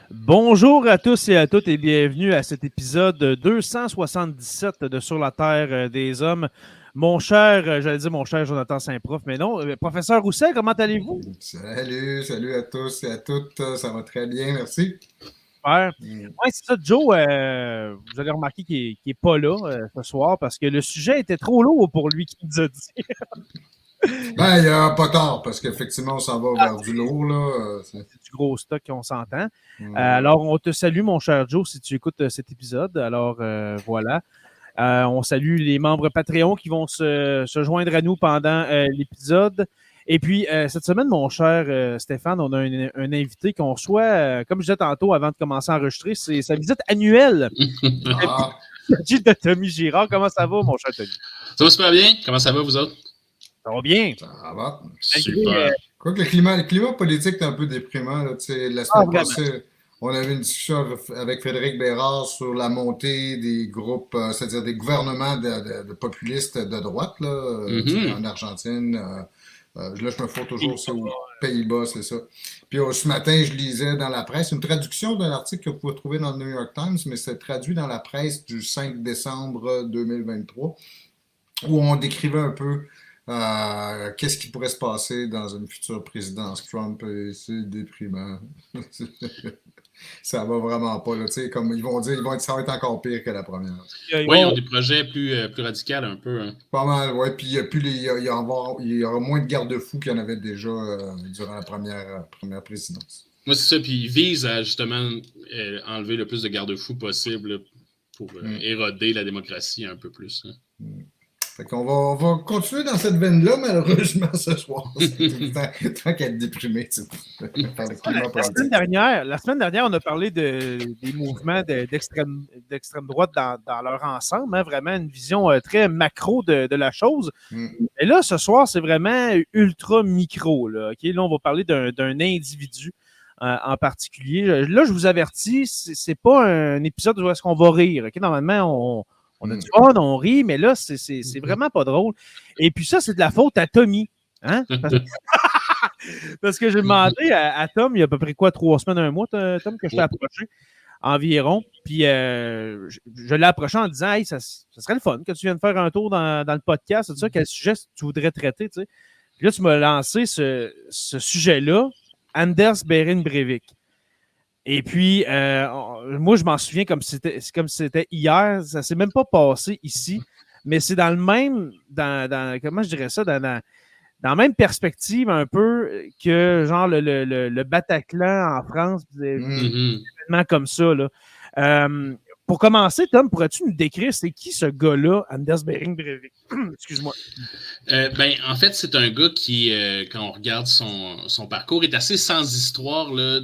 Bonjour à tous et à toutes et bienvenue à cet épisode 277 de Sur la Terre des Hommes. Mon cher, j'allais dire mon cher Jonathan Saint-Prof, mais non, professeur Roussel, comment allez-vous? Salut à tous et à toutes. Ça va très bien, merci. Super. Mm. Oui, c'est ça, Joe, vous allez remarquer qu'il n'est pas là ce soir parce que le sujet était trop lourd pour lui qui nous a dit. Ben, il n'y a pas tard, parce qu'effectivement, on s'en va vers du lourd, là. C'est du gros stock qu'on s'entend. Ouais. Alors, on te salue, mon cher Joe, si tu écoutes cet épisode. Alors, voilà. On salue les membres Patreon qui vont se joindre à nous pendant l'épisode. Et puis, cette semaine, mon cher Stéphane, on a un invité qu'on reçoit, comme je disais tantôt avant de commencer à enregistrer, c'est sa visite annuelle Ah, de Tommy Girard. Comment ça va, mon cher Tommy? Ça va super bien. Comment ça va, vous autres? Ça va bien. ça va. Super. Quoique le climat politique est un peu déprimant, là. Tu sais, la semaine passée, on avait une discussion avec Frédéric Bérard sur la montée des groupes, c'est-à-dire des gouvernements de populistes de droite, là, tu sais, en Argentine. Là, je me fous toujours aussi aux Pays-Bas, c'est ça. Puis ce matin, je lisais dans la presse une traduction d'un article que vous pouvez trouver dans le New York Times, mais c'est traduit dans la presse du 5 décembre 2023, où on décrivait un peu qu'est-ce qui pourrait se passer dans une future présidence Trump, et c'est déprimant. Ça va vraiment pas, là, tu sais, comme ils vont dire, ça va être encore pire que la première. Oui, ils ont des projets plus radicaux un peu. Hein. Pas mal, ouais. Puis il y aura moins de garde-fous qu'il y en avait déjà durant la première présidence. Moi, c'est ça. Puis ils visent à justement enlever le plus de garde-fous possible là, pour éroder la démocratie un peu plus. Hein. Fait qu'on on va continuer dans cette veine-là, malheureusement, ce soir. Tant qu'à être déprimé, tu sais, par le climat politique. La semaine dernière, on a parlé des mouvements d'extrême droite dans leur ensemble, hein, vraiment une vision très macro de la chose. Et là, ce soir, c'est vraiment ultra micro. Là, okay? Là, on va parler d'un individu en particulier. Là, je vous avertis, c'est pas un épisode où est-ce qu'on va rire. Okay? Normalement, on a du fun, on rit, mais là, c'est vraiment pas drôle. Et puis ça, c'est de la faute à Tommy. Hein? Parce que j'ai demandé à Tom, il y a à peu près quoi, 3 semaines, un mois, Tom, que je t'ai approché environ. Puis je l'ai approché en disant, hey, ça serait le fun que tu viennes faire un tour dans le podcast. C'est ça, quel sujet tu voudrais traiter, tu sais. Puis là, tu m'as lancé ce sujet-là, Anders Behring Breivik. Et puis, moi, je m'en souviens comme si c'était hier. Ça ne s'est même pas passé ici, mais c'est dans le même, comment je dirais ça, dans la même perspective un peu que genre le Bataclan en France, des événements comme ça. Là. Pour commencer, Tom, pourrais-tu nous décrire c'est qui ce gars-là, Anders Behring Breivik? Excuse-moi. En fait, c'est un gars qui, quand on regarde son parcours, est assez sans histoire là,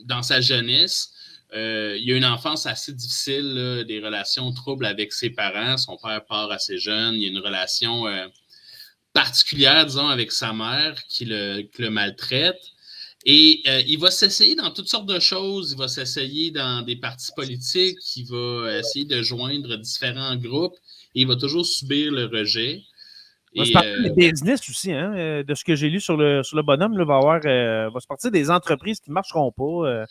dans sa jeunesse. Il a une enfance assez difficile, là, des relations troubles avec ses parents. Son père part assez jeune. Il y a une relation particulière, disons, avec sa mère qui le maltraite. Et il va s'essayer dans toutes sortes de choses. Il va s'essayer dans des partis politiques. Il va essayer de joindre différents groupes. Et il va toujours subir le rejet. Il va se partir des business aussi, hein, de ce que j'ai lu sur le bonhomme. Là, va se partir des entreprises qui ne marcheront pas.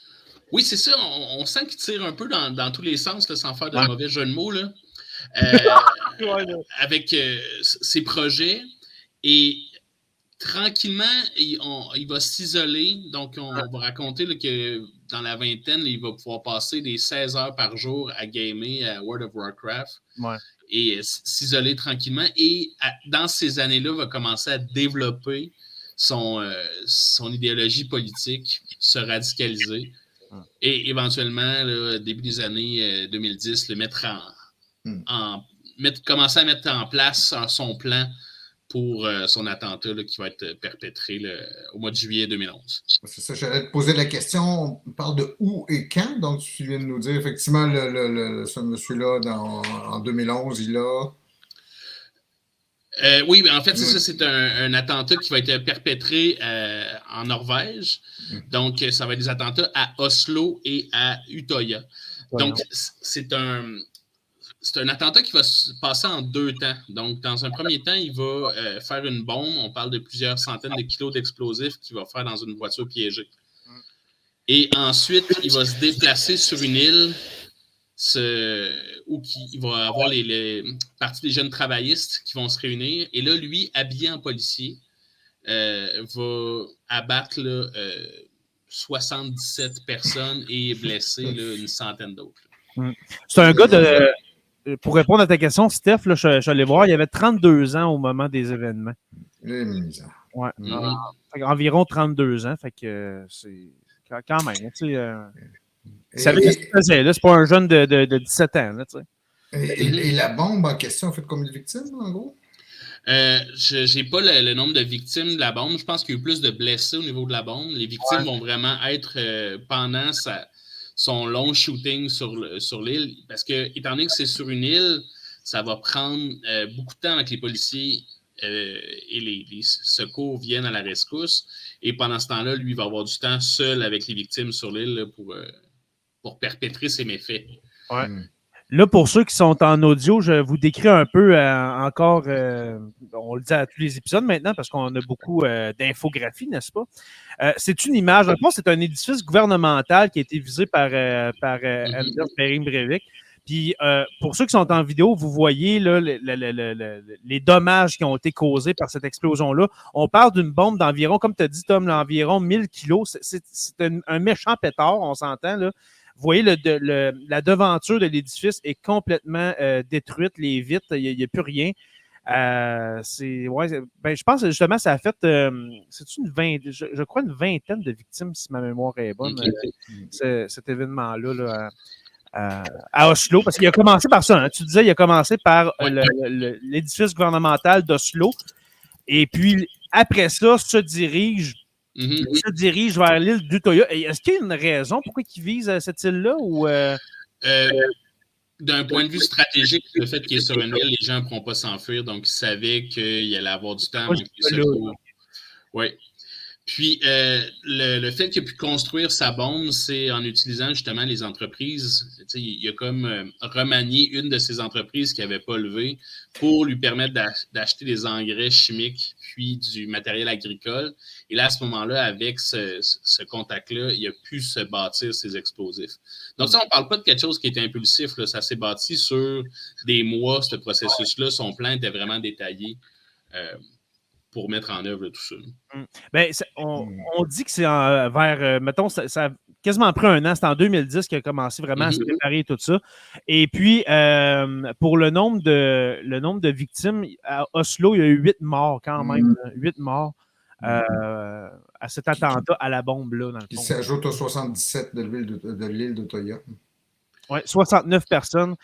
Oui, c'est ça. On sent qu'il tire un peu dans tous les sens, là, sans faire de mauvais jeu de mots. Là. Avec ses projets. Et tranquillement, il va s'isoler. Donc, on va raconter là, que dans la vingtaine, il va pouvoir passer des 16 heures par jour à gamer à World of Warcraft. Ouais. Et s'isoler tranquillement. Et dans ces années-là, il va commencer à développer son idéologie politique, se radicaliser. Et éventuellement, là, début des années 2010, le commencer à mettre en place son plan pour son attentat là, qui va être perpétré au mois de juillet 2011. C'est ça, j'allais te poser la question. On parle de où et quand. Donc, tu viens de nous dire, effectivement, ce monsieur-là, en 2011, il a... Oui, en fait, c'est ça. C'est un attentat qui va être perpétré en Norvège. Donc, ça va être des attentats à Oslo et à Utøya. Donc, c'est un attentat qui va se passer en 2 temps. Donc, dans un premier temps, il va faire une bombe. On parle de plusieurs centaines de kilos d'explosifs qu'il va faire dans une voiture piégée. Et ensuite, il va se déplacer sur une île où il va avoir les parties des jeunes travaillistes qui vont se réunir. Et là, lui, habillé en policier, va abattre 77 personnes et blesser une centaine d'autres. C'est un gars de... Pour répondre à ta question, Steph, là, je suis allé voir, il avait 32 ans au moment des événements. Ouais. Environ 32 ans. Fait que c'est quand même. Il savait ce qu'il faisait. Là, c'est pas un jeune de 17 ans. Là, et la bombe en question a fait combien de victimes, en gros? Je n'ai pas le nombre de victimes de la bombe. Je pense qu'il y a eu plus de blessés au niveau de la bombe. Les victimes vont vraiment être pendant son long shooting sur l'île. Parce que, étant donné que c'est sur une île, ça va prendre beaucoup de temps avec les policiers et les secours viennent à la rescousse. Et pendant ce temps-là, lui, il va avoir du temps seul avec les victimes sur l'île pour perpétrer ses méfaits. Ouais. Là, pour ceux qui sont en audio, je vous décris un peu encore, on le dit à tous les épisodes maintenant parce qu'on a beaucoup d'infographies, n'est-ce pas? C'est une image, en fait, c'est un édifice gouvernemental qui a été visé par Anders Behring Breivik. Puis, pour ceux qui sont en vidéo, vous voyez là, les dommages qui ont été causés par cette explosion-là. On parle d'une bombe d'environ, comme tu as dit, Tom, d'environ 1000 kilos. C'est un méchant pétard, on s'entend, là. Vous voyez, la devanture de l'édifice est complètement détruite, les vitres, il n'y a plus rien. Je pense que justement, ça a fait, je crois, une vingtaine de victimes, si ma mémoire est bonne, cet événement-là là, à Oslo. Parce qu'il a commencé par ça. Hein, tu disais, il a commencé par l'édifice gouvernemental d'Oslo. Et puis, après ça, se dirige vers l'île d'Utøya. Est-ce qu'il y a une raison pourquoi il vise cette île-là? Ou d'un point de vue stratégique, le fait qu'il est sur une île, les gens ne pourront pas s'enfuir. Donc, il savait qu'il allait avoir du temps. Oui. Puis, le fait qu'il a pu construire sa bombe, c'est en utilisant justement les entreprises. Il a comme remanié une de ces entreprises qui n'avait pas levé pour lui permettre d'acheter des engrais chimiques puis du matériel agricole. Et là, à ce moment-là, avec ce contact-là, il a pu se bâtir ses explosifs. Donc ça, on ne parle pas de quelque chose qui était impulsif. Là. Ça s'est bâti sur des mois, ce processus-là. Son plan était vraiment détaillé. Pour mettre en œuvre tout ça. Ben, on dit que c'est mettons, ça a quasiment pris un an. C'est en 2010 qu'il a commencé vraiment à se préparer tout ça. Et puis, pour le nombre de victimes, à Oslo, il y a eu 8 morts quand même. 8 morts à cet attentat à la bombe. Là, dans le fond. Il s'ajoute aux 77 de l'île d'Utøya. Oui, 69 personnes.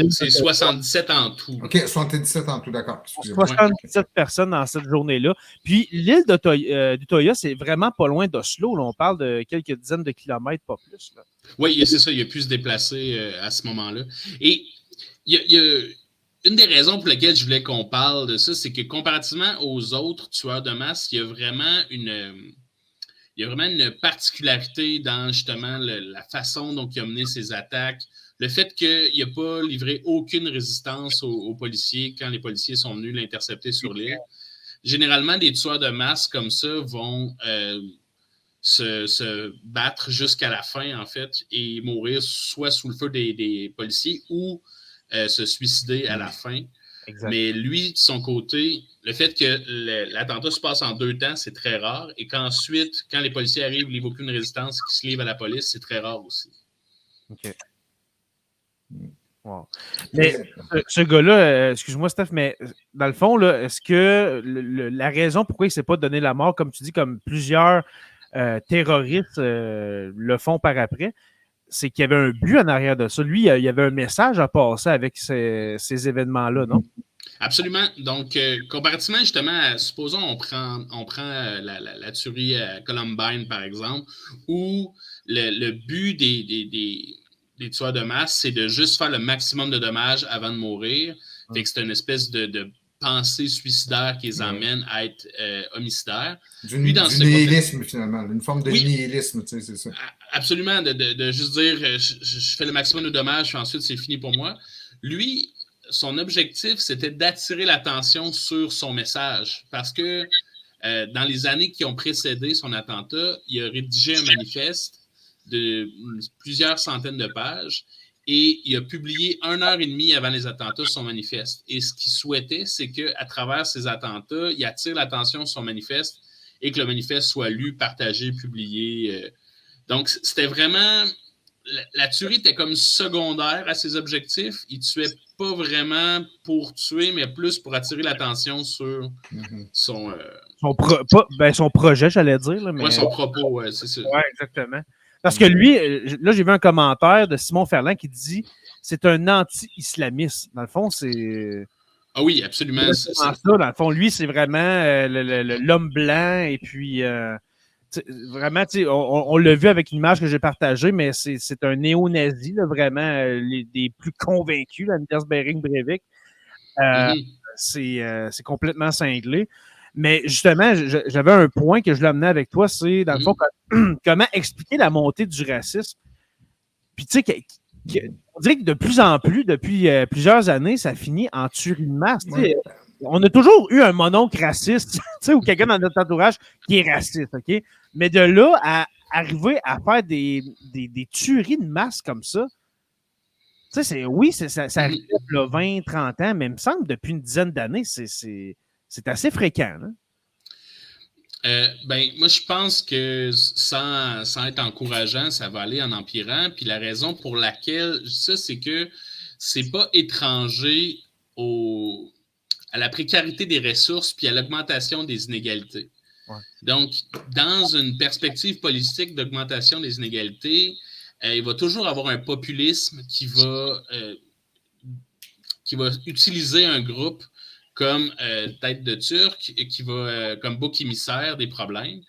C'est 77 en tout. OK, 77 en tout, d'accord. 77 personnes dans cette journée-là. Puis l'île d'Utøya, c'est vraiment pas loin d'Oslo. Là. On parle de quelques dizaines de kilomètres, pas plus. Là. Oui, c'est ça. Il a pu se déplacer à ce moment-là. Et il y a une des raisons pour lesquelles je voulais qu'on parle de ça, c'est que comparativement aux autres tueurs de masse, il y a vraiment une particularité dans justement la façon dont il a mené ses attaques. Le fait qu'il n'a pas livré aucune résistance aux policiers quand les policiers sont venus l'intercepter sur l'île. Généralement, des tueurs de masse comme ça vont se battre jusqu'à la fin, en fait, et mourir soit sous le feu des policiers ou se suicider à la fin. Exact. Mais lui, de son côté, le fait que l'attentat se passe en 2 temps, c'est très rare. Et qu'ensuite, quand les policiers arrivent, il n'y a aucune résistance qui se livre à la police, c'est très rare aussi. OK. Wow. Mais ce gars-là, excuse-moi, Steph, mais dans le fond, là, est-ce que la raison pourquoi il ne s'est pas donné la mort, comme tu dis, comme plusieurs terroristes le font par après, c'est qu'il y avait un but en arrière de ça. Lui, il y avait un message à passer avec ces événements-là, non? Absolument. Donc, comparativement justement à, supposons on prend la tuerie à Columbine, par exemple, où le but des tueurs de masse, c'est de juste faire le maximum de dommages avant de mourir. Fait que c'est une espèce de pensée suicidaire qui les amène à être homicidaires. Du nihilisme, finalement. Une forme de nihilisme, tu sais, c'est ça. Absolument, de juste dire je fais le maximum de dommages, puis ensuite c'est fini pour moi. Lui, son objectif, c'était d'attirer l'attention sur son message. Parce que dans les années qui ont précédé son attentat, il a rédigé un manifeste de plusieurs centaines de pages. Et il a publié 1h30 avant les attentats son manifeste. Et ce qu'il souhaitait, c'est qu'à travers ces attentats, il attire l'attention sur son manifeste et que le manifeste soit lu, partagé, publié. Donc, c'était vraiment... La tuerie était comme secondaire à ses objectifs. Il tuait pas vraiment pour tuer, mais plus pour attirer l'attention sur son... son projet, j'allais dire. Là, mais... Ouais, son propos, ouais, c'est ça. Oui, exactement. Parce que lui, là, j'ai vu un commentaire de Simon Ferland qui dit c'est un anti-islamiste. Dans le fond, c'est. Ah oui, absolument. C'est ça, dans le fond, lui, c'est vraiment l'homme blanc. Et puis, vraiment, on l'a vu avec une image que j'ai partagée, mais c'est un néo-nazi, là, vraiment, des plus convaincus, Anders Behring Breivik. C'est complètement cinglé. Mais justement, j'avais un point que je l'amenais avec toi, c'est dans le fond, comment expliquer la montée du racisme. Puis tu sais, on dirait que de plus en plus, depuis plusieurs années, ça finit en tuerie de masse. Ouais. On a toujours eu un mononcle raciste, ou quelqu'un dans notre entourage qui est raciste, OK? Mais de là à arriver à faire des tueries de masse comme ça, tu sais, ça arrive là, 20, 30 ans, mais il me semble depuis une dizaine d'années, c'est assez fréquent. Hein? Moi, je pense que sans être encourageant, ça va aller en empirant. Puis la raison pour laquelle ça, c'est que c'est pas étranger à la précarité des ressources puis à l'augmentation des inégalités. Ouais. Donc, dans une perspective politique d'augmentation des inégalités, il va toujours avoir un populisme qui va utiliser un groupe comme tête de turc et qui va comme bouc émissaire des problèmes.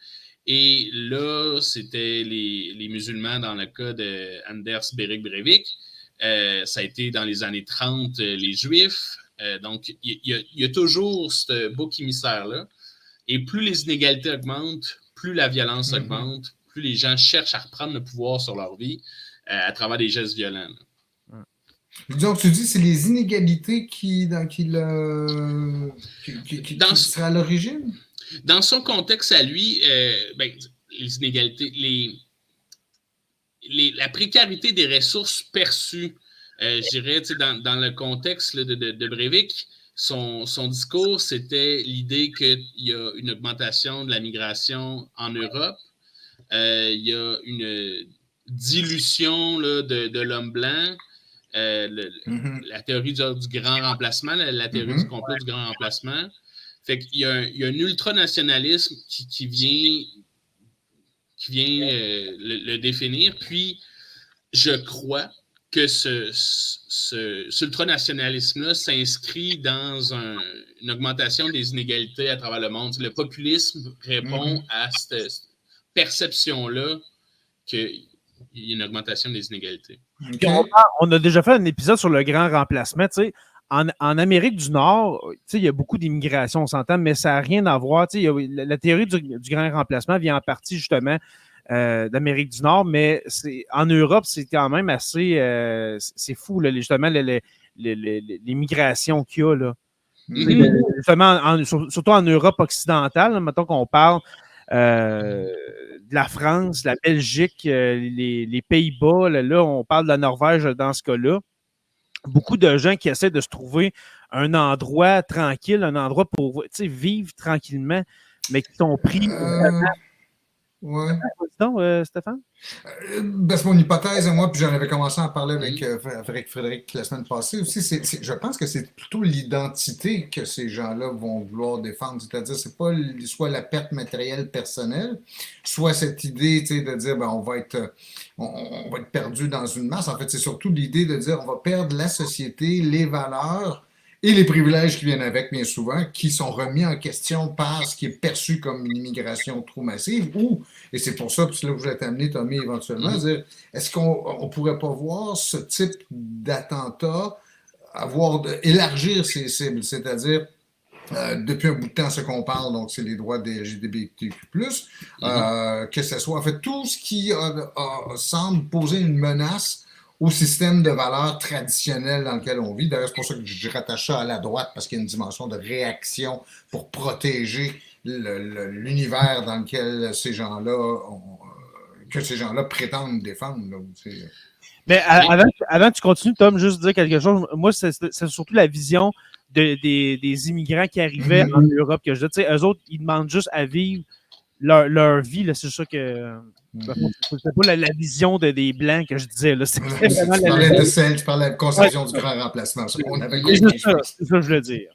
Et là, c'était les musulmans dans le cas de Anders Behring Breivik. Ça a été dans les années 30 les juifs. Donc, il y a toujours ce bouc émissaire-là. Et plus les inégalités augmentent, plus la violence augmente, plus les gens cherchent à reprendre le pouvoir sur leur vie à travers des gestes violents. Là. Donc, tu dis que c'est les inégalités qui seraient à l'origine? Dans son contexte à lui, les inégalités, la précarité des ressources perçues, je dirais, dans le contexte là, de Breivik, son discours, c'était l'idée qu'il y a une augmentation de la migration en Europe, il y a une dilution là, de l'homme blanc, la théorie du grand remplacement, la théorie du complot du grand remplacement. Fait qu'il y a un ultranationalisme qui vient le définir. Puis, je crois que ce ultranationalisme-là s'inscrit dans une augmentation des inégalités à travers le monde. Le populisme répond à cette perception-là qu'il y a une augmentation des inégalités. Okay. On a déjà fait un épisode sur le grand remplacement. En Amérique du Nord, il y a beaucoup d'immigration, on s'entend, mais ça n'a rien à voir. La théorie du grand remplacement vient en partie justement d'Amérique du Nord, mais en Europe, c'est quand même assez c'est fou, là, justement, les migrations qu'il y a. Là. Justement, surtout en Europe occidentale, là, mettons qu'on parle de la France, la Belgique, les Pays-Bas, là, on parle de la Norvège dans ce cas-là. Beaucoup de gens qui essaient de se trouver un endroit tranquille, un endroit pour vivre tranquillement, mais qui sont pris. Ouais. Donc, Stéphane? C'est mon hypothèse, moi, puis j'en avais commencé à en parler avec Frédéric la semaine passée aussi. Je pense que c'est plutôt l'identité que ces gens-là vont vouloir défendre. C'est-à-dire, c'est pas soit la perte matérielle personnelle, soit cette idée de dire on va être perdu dans une masse. En fait, c'est surtout l'idée de dire on va perdre la société, les valeurs et les privilèges qui viennent avec, bien souvent, qui sont remis en question par ce qui est perçu comme une immigration trop massive, et c'est pour ça, puis c'est là où je vais t'amener, Tommy, éventuellement, dire, est-ce qu'on ne pourrait pas voir ce type d'attentat élargir ses cibles, c'est-à-dire depuis un bout de temps, ce qu'on parle, donc c'est les droits des LGBTQ+, que ce soit, en fait, tout ce qui semble poser une menace au système de valeurs traditionnel dans lequel on vit. D'ailleurs, c'est pour ça que je rattache ça à la droite, parce qu'il y a une dimension de réaction pour protéger l'univers dans lequel ces gens-là que ces gens-là prétendent défendre. Là, mais avant que tu continues, Tom, juste dire quelque chose. Moi, c'est surtout la vision des immigrants qui arrivaient en Europe que je dis. Eux autres, ils demandent juste à vivre leur vie. Là, c'est sûr que c'est pas la vision des Blancs que je disais. Là. Tu parlais de celle, tu parlais de la conception du grand remplacement. C'est ça que je veux dire.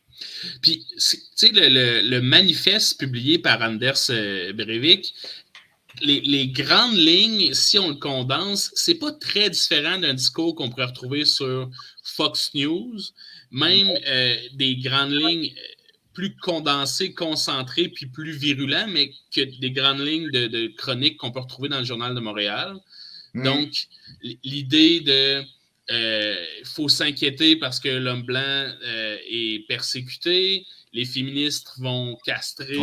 Puis, tu sais, le manifeste publié par Anders Breivik, les grandes lignes, si on le condense, c'est pas très différent d'un discours qu'on pourrait retrouver sur Fox News, même des grandes lignes plus condensées, concentrées, puis plus virulents, mais que des grandes lignes de chroniques qu'on peut retrouver dans le Journal de Montréal. Donc, l'idée de faut s'inquiéter parce que l'homme blanc est persécuté, les féministes vont castrer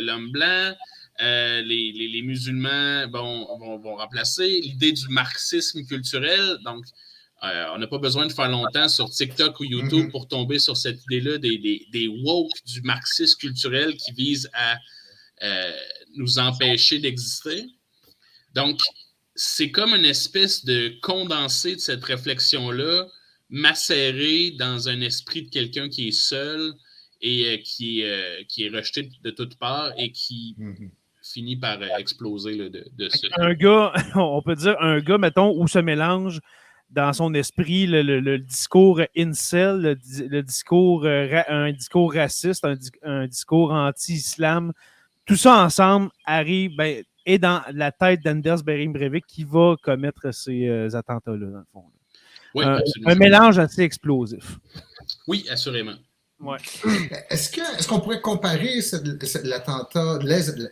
l'homme blanc, les musulmans vont remplacer, l'idée du marxisme culturel. Donc, on n'a pas besoin de faire longtemps sur TikTok ou YouTube pour tomber sur cette idée-là des woke du marxisme culturel qui vise à nous empêcher d'exister. Donc, c'est comme une espèce de condensé de cette réflexion-là, macérée dans un esprit de quelqu'un qui est seul et qui est rejeté de toutes parts et qui finit par exploser là, de ça. Un gars, on peut dire un gars, mettons, où se mélange dans son esprit le discours incel, un discours raciste, un discours anti-islam, tout ça ensemble arrive... est dans la tête d'Anders Breivik qui va commettre ces attentats-là, dans le fond. Oui, un mélange assez explosif. Oui, assurément. Ouais. Est-ce qu'on pourrait comparer l'attentat,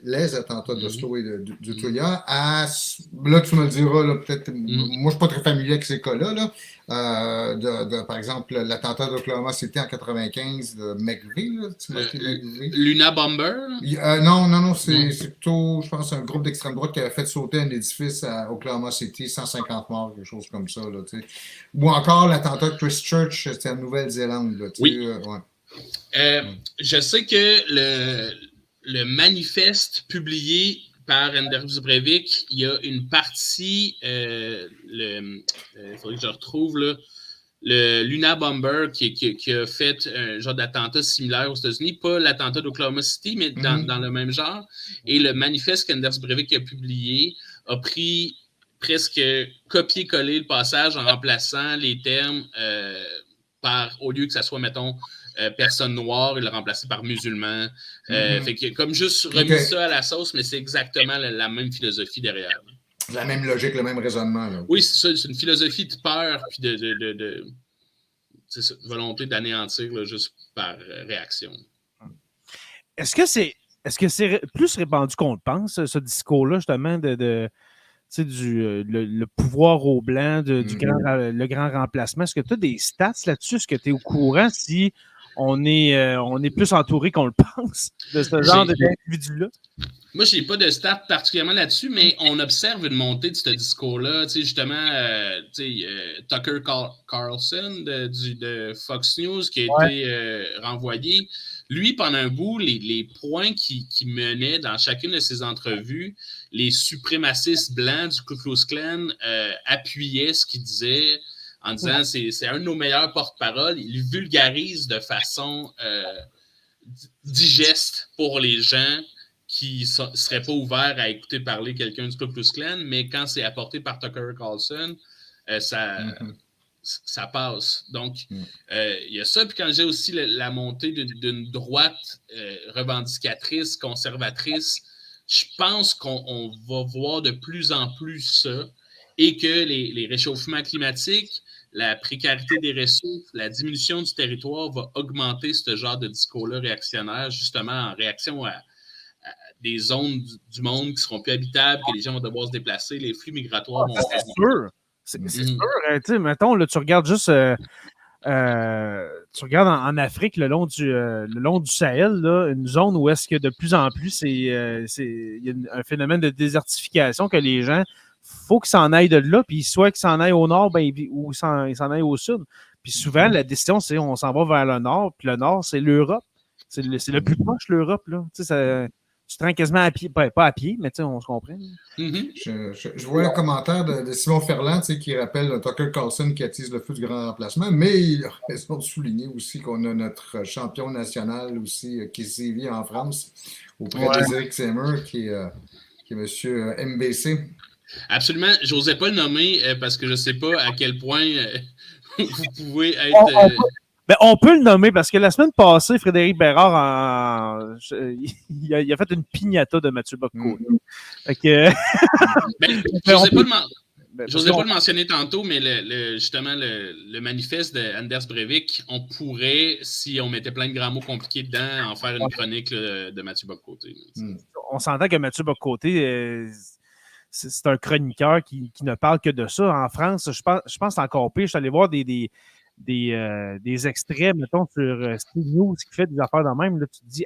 les attentats d'Oslo et d'Utøya à... Là, tu me le diras, là, peut-être... Moi, je ne suis pas très familier avec ces cas-là. Là, par exemple, l'attentat d'Oklahoma City en 1995 de McVeigh. Luna Bomber? Non, c'est plutôt, je pense, un groupe d'extrême droite qui avait fait sauter un édifice à Oklahoma City, 150 morts, quelque chose comme ça. Là, ou encore l'attentat de Christchurch, c'était en Nouvelle-Zélande. Là, oui. Je sais que le manifeste publié par Anders Breivik, il y a une partie, il faudrait que je retrouve là, le Luna Bomber qui a fait un genre d'attentat similaire aux États-Unis, pas l'attentat d'Oklahoma City, mais dans le même genre. Et le manifeste qu'Anders Breivik a publié a pris presque copier-coller le passage en remplaçant les termes au lieu que ça soit, mettons, personne noire, il l'a remplacé par musulman. Fait que comme juste remis ça à la sauce, mais c'est exactement la même philosophie derrière. La même logique, le même raisonnement. Là. Oui, c'est ça. C'est une philosophie de peur puis de volonté d'anéantir là, juste par réaction. Est-ce que c'est plus répandu qu'on le pense, ce discours-là, justement, le pouvoir au blanc, le grand remplacement? Est-ce que tu as des stats là-dessus? Est-ce que tu es au courant si on est plus entouré qu'on le pense de ce genre d'individu-là? Moi, je n'ai pas de stats particulièrement là-dessus, mais on observe une montée de ce discours-là. Tu sais, justement, Tucker Carlson de Fox News qui a été renvoyé. Lui, pendant un bout, les points qu'il menait dans chacune de ses entrevues, les suprémacistes blancs du Ku Klux Klan appuyaient ce qu'il disait en disant c'est un de nos meilleurs porte-parole. Il vulgarise de façon digeste pour les gens qui ne seraient pas ouverts à écouter parler quelqu'un du Ku Klux Klan, mais quand c'est apporté par Tucker Carlson, ça passe. Donc, il y a ça. Puis quand j'ai aussi la montée d'une droite revendicatrice, conservatrice, je pense qu'on va voir de plus en plus ça et que les réchauffements climatiques, la précarité des ressources, la diminution du territoire va augmenter ce genre de discours-là réactionnaire, justement en réaction à des zones du monde qui ne seront plus habitables, que les gens vont devoir se déplacer, les flux migratoires vont... C'est sûr. C'est sûr. Tu sais, mettons, là, tu regardes juste... tu regardes en Afrique, le long du Sahel, là, une zone où est-ce que de plus en plus, il y a un phénomène de désertification que les gens, faut qu'ils s'en aillent de là, puis soit qu'ils s'en aillent au nord ou ils s'en aillent au sud. Puis souvent, la décision, c'est on s'en va vers le nord, puis le nord, c'est l'Europe. C'est le plus proche, l'Europe. Là. Tu sais, tu te rends quasiment à pied, pas à pied, mais on se comprend. Je vois un commentaire de Simon Ferland qui rappelle Tucker Carlson qui attise le feu du grand remplacement, mais il a raison de souligner aussi qu'on a notre champion national aussi qui sévit en France auprès d'Éric Zemmour qui est monsieur MBC. Absolument. Je n'osais pas le nommer parce que je ne sais pas à quel point vous pouvez être... Ben, on peut le nommer parce que la semaine passée, Frédéric Bérard il a fait une piñata de Mathieu Bock-Côté. Je n'osais pas le mentionner tantôt, mais justement, le manifeste d'Anders Breivik, on pourrait, si on mettait plein de grands mots compliqués dedans, en faire une chronique de Mathieu Bock-Côté. On s'entend que Mathieu Bock-Côté, c'est un chroniqueur qui ne parle que de ça. En France, je pense que c'est encore pire. Je suis allé voir des extraits, mettons, sur CNews qui fait des affaires de même. Là, tu te dis,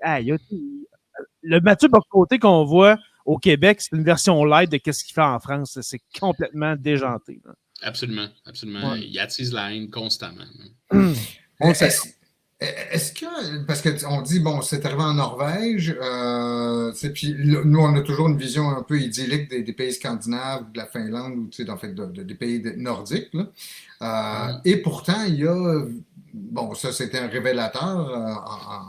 le Mathieu Bock-Côté qu'on voit au Québec, c'est une version light de ce qu'il fait en France. C'est complètement déjanté. Là. Absolument. Ouais. Il attise la haine constamment. Est-ce que, parce qu'on dit, bon, c'est arrivé en Norvège, puis nous, on a toujours une vision un peu idyllique des pays scandinaves, de la Finlande, ou en fait, des pays nordiques. Là. Et pourtant, il y a, bon, ça c'était un révélateur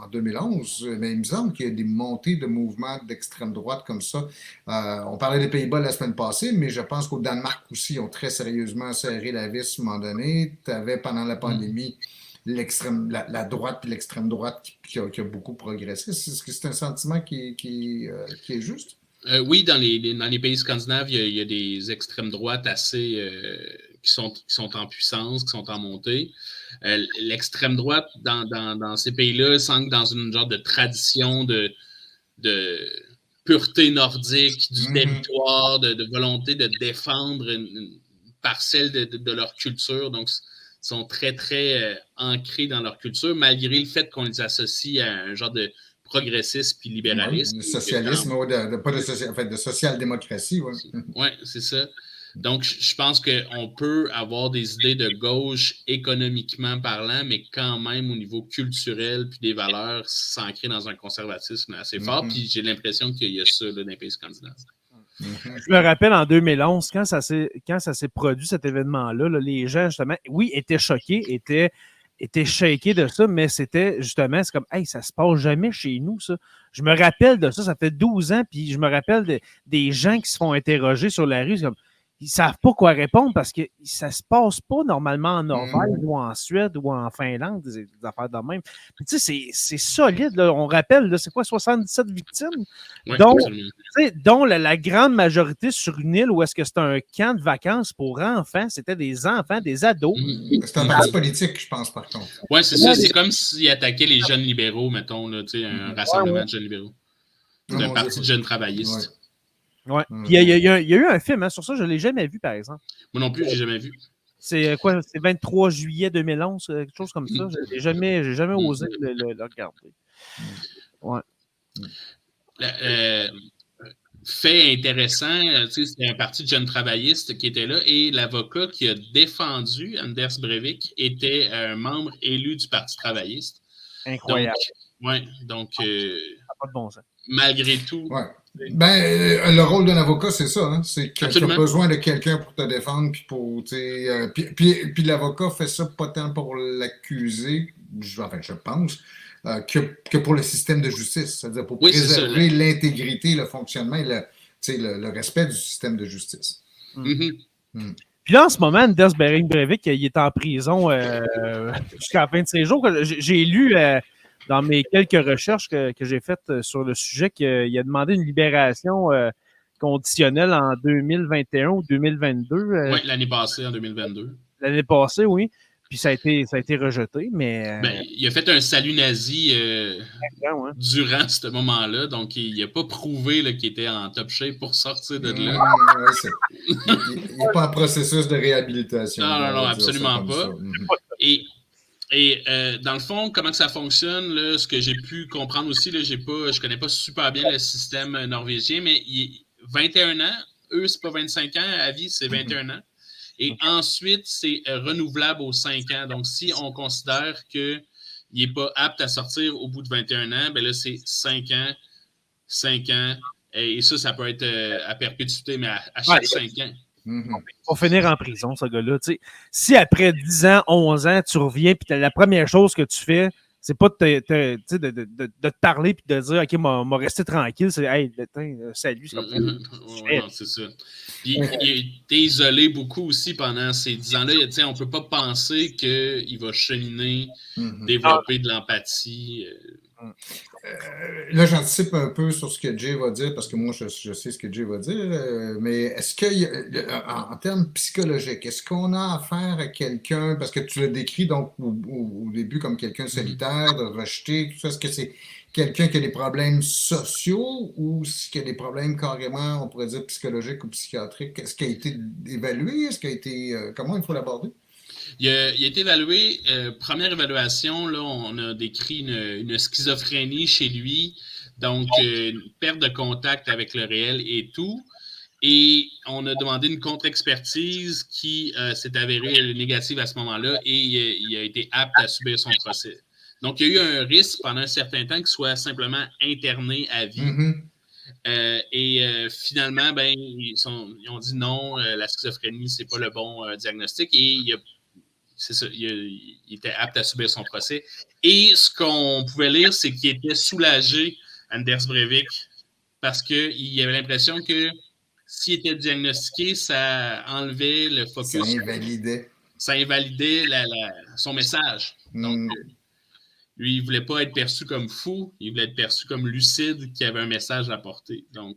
en 2011, mais il me semble qu'il y a des montées de mouvements d'extrême droite comme ça. On parlait des Pays-Bas la semaine passée, mais je pense qu'au Danemark aussi, ils ont très sérieusement serré la vis à un moment donné. Tu avais, pendant la pandémie, la droite et l'extrême droite qui a beaucoup progressé. Est-ce que c'est un sentiment qui est juste? Oui, dans les pays scandinaves, il y a des extrêmes droites assez qui sont en puissance, qui sont en montée. L'extrême droite dans ces pays-là s'ancre dans une genre de tradition de pureté nordique, du territoire, de volonté de défendre une parcelle de leur culture. Donc, sont très, très ancrés dans leur culture, malgré le fait qu'on les associe à un genre de progressisme puis libéralisme. De socialisme, de social-démocratie. Oui, c'est ça. Donc, je pense qu'on peut avoir des idées de gauche économiquement parlant, mais quand même au niveau culturel puis des valeurs s'ancrer dans un conservatisme assez fort. Puis j'ai l'impression qu'il y a ça là, dans les pays scandinaves. Je me rappelle en 2011, quand ça s'est produit, cet événement-là, là, les gens, justement, oui, étaient choqués, étaient shakés de ça, mais c'était justement, c'est comme, hey, ça se passe jamais chez nous, ça. Je me rappelle de ça, ça fait 12 ans, puis je me rappelle des gens qui se font interroger sur la rue, c'est comme, ils ne savent pas quoi répondre parce que ça ne se passe pas normalement en Norvège ou en Suède ou en Finlande, des affaires de même. Tu sais, c'est solide. Là. On rappelle, là, c'est quoi, 77 victimes? Oui, dont la grande majorité sur une île où est-ce que c'est un camp de vacances pour enfants. C'était des enfants, des ados. C'est un parti politique, je pense, par contre. Oui, c'est ça. C'est comme s'ils attaquaient les jeunes libéraux, mettons, là, un rassemblement de jeunes libéraux. C'est un parti de jeunes travaillistes. Ouais. Puis il y a eu un film sur ça, je ne l'ai jamais vu, par exemple. Moi non plus, je ne l'ai jamais vu. C'est quoi? C'est 23 juillet 2011, quelque chose comme ça. Je n'ai jamais osé le regarder. Ouais. Fait intéressant, c'est un parti de jeunes travaillistes qui était là et l'avocat qui a défendu Anders Breivik était un membre élu du Parti travailliste. Incroyable. Donc, ça n'a pas de bon sens. Malgré tout. Ouais. Le rôle d'un avocat, c'est ça. Hein? C'est que tu as besoin de quelqu'un pour te défendre. Puis l'avocat fait ça pas tant pour l'accuser, je pense, que pour le système de justice. C'est-à-dire pour préserver l'intégrité, le fonctionnement et le respect du système de justice. Puis là, en ce moment, Anders Breivik, il est en prison jusqu'à la fin de ses jours. J'ai lu dans mes quelques recherches que j'ai faites sur le sujet qu'il a demandé une libération conditionnelle en 2021 ou 2022. Oui, l'année passée, en 2022. L'année passée, oui. Puis ça a été rejeté, mais... il a fait un salut nazi durant ce moment-là, donc il n'a pas prouvé qu'il était en top shape pour sortir de là. Il n'est pas en processus de réhabilitation. Non, absolument pas. Et dans le fond, comment ça fonctionne, là, ce que j'ai pu comprendre aussi, là, je connais pas super bien le système norvégien, mais 21 ans, eux, c'est pas 25 ans, à vie, c'est 21 ans. Et ensuite, c'est renouvelable aux 5 ans. Donc, si on considère qu'il n'est pas apte à sortir au bout de 21 ans, ben là, c'est 5 ans 5 ans. Et ça peut être à perpétuité, mais à chaque 5 ans. Il va finir en prison, ce gars-là. T'sais. Si après 10 ans, 11 ans, tu reviens et la première chose que tu fais, c'est pas de te parler et de dire « OK, m'a resté tranquille. » C'est « Hey, salut. » C'est ça. Puis, il était isolé beaucoup aussi pendant ces 10 ans-là. On ne peut pas penser qu'il va cheminer, développer de l'empathie. Là, j'anticipe un peu sur ce que Jay va dire, parce que moi, je sais ce que Jay va dire, mais est-ce qu'en termes psychologiques, est-ce qu'on a affaire à quelqu'un, parce que tu le décris donc au début comme quelqu'un solitaire, de rejeté, tout ça, est-ce que c'est quelqu'un qui a des problèmes sociaux ou qui a des problèmes carrément, on pourrait dire, psychologiques ou psychiatriques? Est-ce qu'il a été évalué? Est-ce qu'il a été... comment il faut l'aborder? Il a été évalué, première évaluation, là, on a décrit une schizophrénie chez lui, donc une perte de contact avec le réel et tout. Et on a demandé une contre-expertise qui s'est avérée négative à ce moment-là et il a été apte à subir son procès. Donc, il y a eu un risque pendant un certain temps qu'il soit simplement interné à vie. Finalement, ils ont dit non, la schizophrénie, c'est pas le bon diagnostic et il était apte à subir son procès. Et ce qu'on pouvait lire, c'est qu'il était soulagé, Anders Breivik, parce qu'il avait l'impression que s'il était diagnostiqué, ça enlevait le focus. Ça invalidait son message. Donc, lui, il ne voulait pas être perçu comme fou, il voulait être perçu comme lucide, qui avait un message à porter. Donc,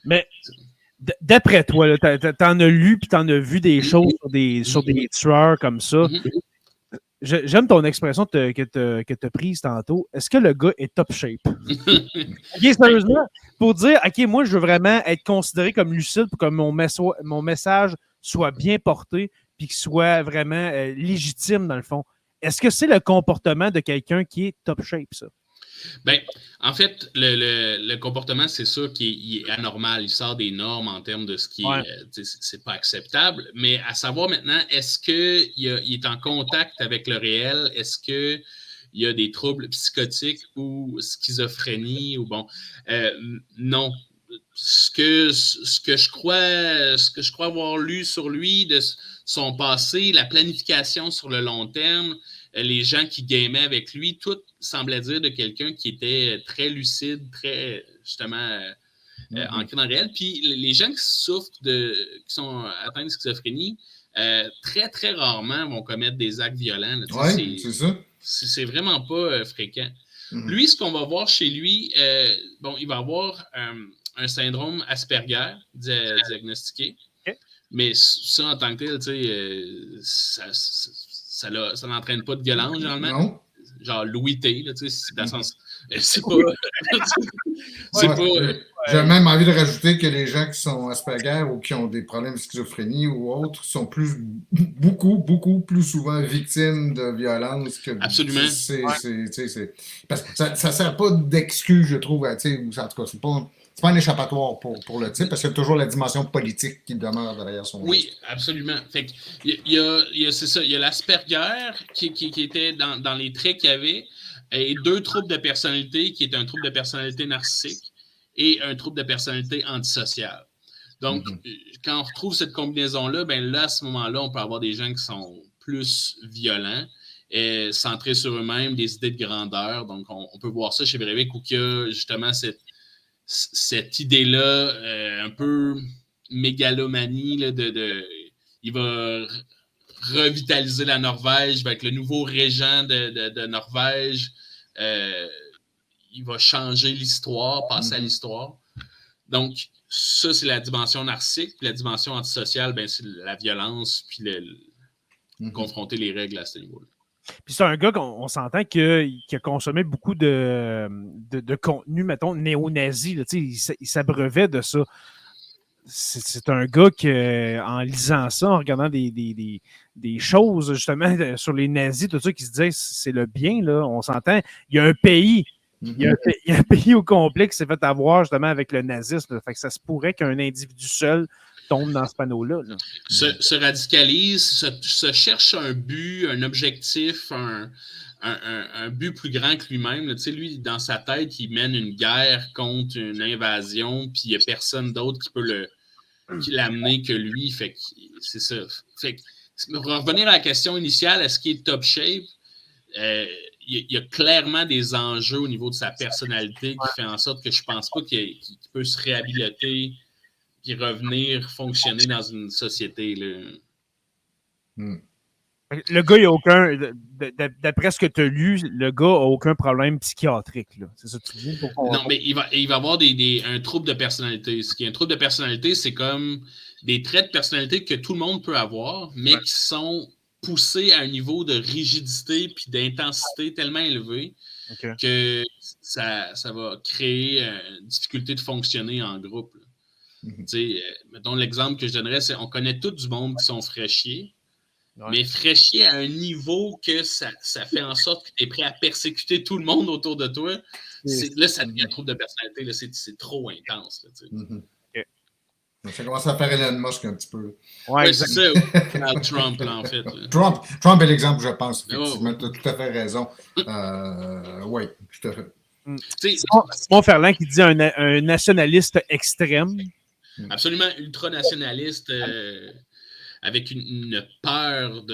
mais d'après toi, t'en as lu et t'en as vu des choses sur des tueurs comme ça. J'aime ton expression que tu as prise tantôt. Est-ce que le gars est top shape? OK, sérieusement, pour dire, OK, moi, je veux vraiment être considéré comme lucide pour que mon message soit bien porté puis qu'il soit vraiment légitime, dans le fond. Est-ce que c'est le comportement de quelqu'un qui est top shape, ça? En fait, le comportement, c'est sûr qu'il est anormal. Il sort des normes en termes de ce qui est... c'est pas acceptable. Mais à savoir maintenant, est-ce qu'il est en contact avec le réel? Est-ce qu'il y a des troubles psychotiques ou schizophrénie? Ou non. Ce que je crois avoir lu sur lui, de son passé, la planification sur le long terme, les gens qui gamaient avec lui, tout semblait dire de quelqu'un qui était très lucide, très, justement, ancré dans le réel. Puis les gens qui souffrent qui sont atteints de schizophrénie, très, très rarement vont commettre des actes violents. Oui, c'est ça. C'est vraiment pas fréquent. Lui, ce qu'on va voir chez lui, il va avoir un syndrome Asperger diagnostiqué. Okay. Mais ça, en tant que tel, ça n'entraîne pas de violence, généralement. Non. Genre Louis T, c'est dans le sens... C'est pas... J'ai même envie de rajouter que les gens qui sont Asperger ou qui ont des problèmes de schizophrénie ou autres sont beaucoup plus souvent victimes de violence que... Absolument. Parce que ça ne sert pas d'excuse, je trouve. En tout cas, c'est pas un échappatoire pour le type, parce qu'il y a toujours la dimension politique qui demeure derrière son... Oui, absolument. Fait il y a l'Asperger qui était dans les traits qu'il y avait, et 2 troubles de personnalité, qui est un trouble de personnalité narcissique et un trouble de personnalité antisociale. Donc, quand on retrouve cette combinaison-là, là, à ce moment-là, on peut avoir des gens qui sont plus violents, centrés sur eux-mêmes, des idées de grandeur. Donc, on peut voir ça chez Breivik, où il y a justement cette idée-là, un peu mégalomanie, là, il va revitaliser la Norvège, il va être le nouveau régent de Norvège, il va changer l'histoire, passer à l'histoire. Donc, ça, c'est la dimension narcissique, puis la dimension antisociale, c'est la violence, puis confronter les règles à ce niveau-là. Puis c'est un gars qu'on s'entend qui a consommé beaucoup de contenu, mettons, néo-nazi. Il s'abreuvait de ça. C'est un gars qui, en lisant ça, en regardant des choses, justement, sur les nazis, tout ça, qui se disait c'est le bien, là, on s'entend. Il y a un pays. Il y a un pays au complet qui s'est fait avoir, justement, avec le nazisme. Fait que ça se pourrait qu'un individu seul tombent dans ce panneau-là. Là. Se radicalise, se cherche un but, un objectif, un but plus grand que lui-même. Là. Tu sais, lui, dans sa tête, il mène une guerre contre une invasion, puis il n'y a personne d'autre qui peut l'amener que lui. Fait que c'est ça. Fait que, pour revenir à la question initiale, est-ce qu'il est top shape? Il y a clairement des enjeux au niveau de sa personnalité qui fait en sorte que je pense pas qu'il peut se réhabiliter et revenir fonctionner dans une société. Là. Le gars, il a aucun. D'après ce que tu as lu, le gars n'a aucun problème psychiatrique. Là. C'est ça que tu dis? Non, mais il va avoir un trouble de personnalité. Ce qui est un trouble de personnalité, c'est comme des traits de personnalité que tout le monde peut avoir, mais qui sont poussés à un niveau de rigidité puis d'intensité tellement élevé que ça va créer une difficulté de fonctionner en groupe. Mettons l'exemple que je donnerais, c'est on connaît tout du monde qui sont fraîchiers, mais fraîchiers à un niveau que ça fait en sorte que tu es prêt à persécuter tout le monde autour de toi. Là, ça devient un trouble de personnalité. Là, c'est trop intense. Là, ça commence à faire Elon Musk un petit peu. Ouais, c'est ça. Trump, là, en fait. Trump est l'exemple, je pense. Effectivement, tu as tout à fait raison. Oui, tout à fait. Simon Ferland qui dit un nationaliste extrême. Absolument ultranationaliste, avec une peur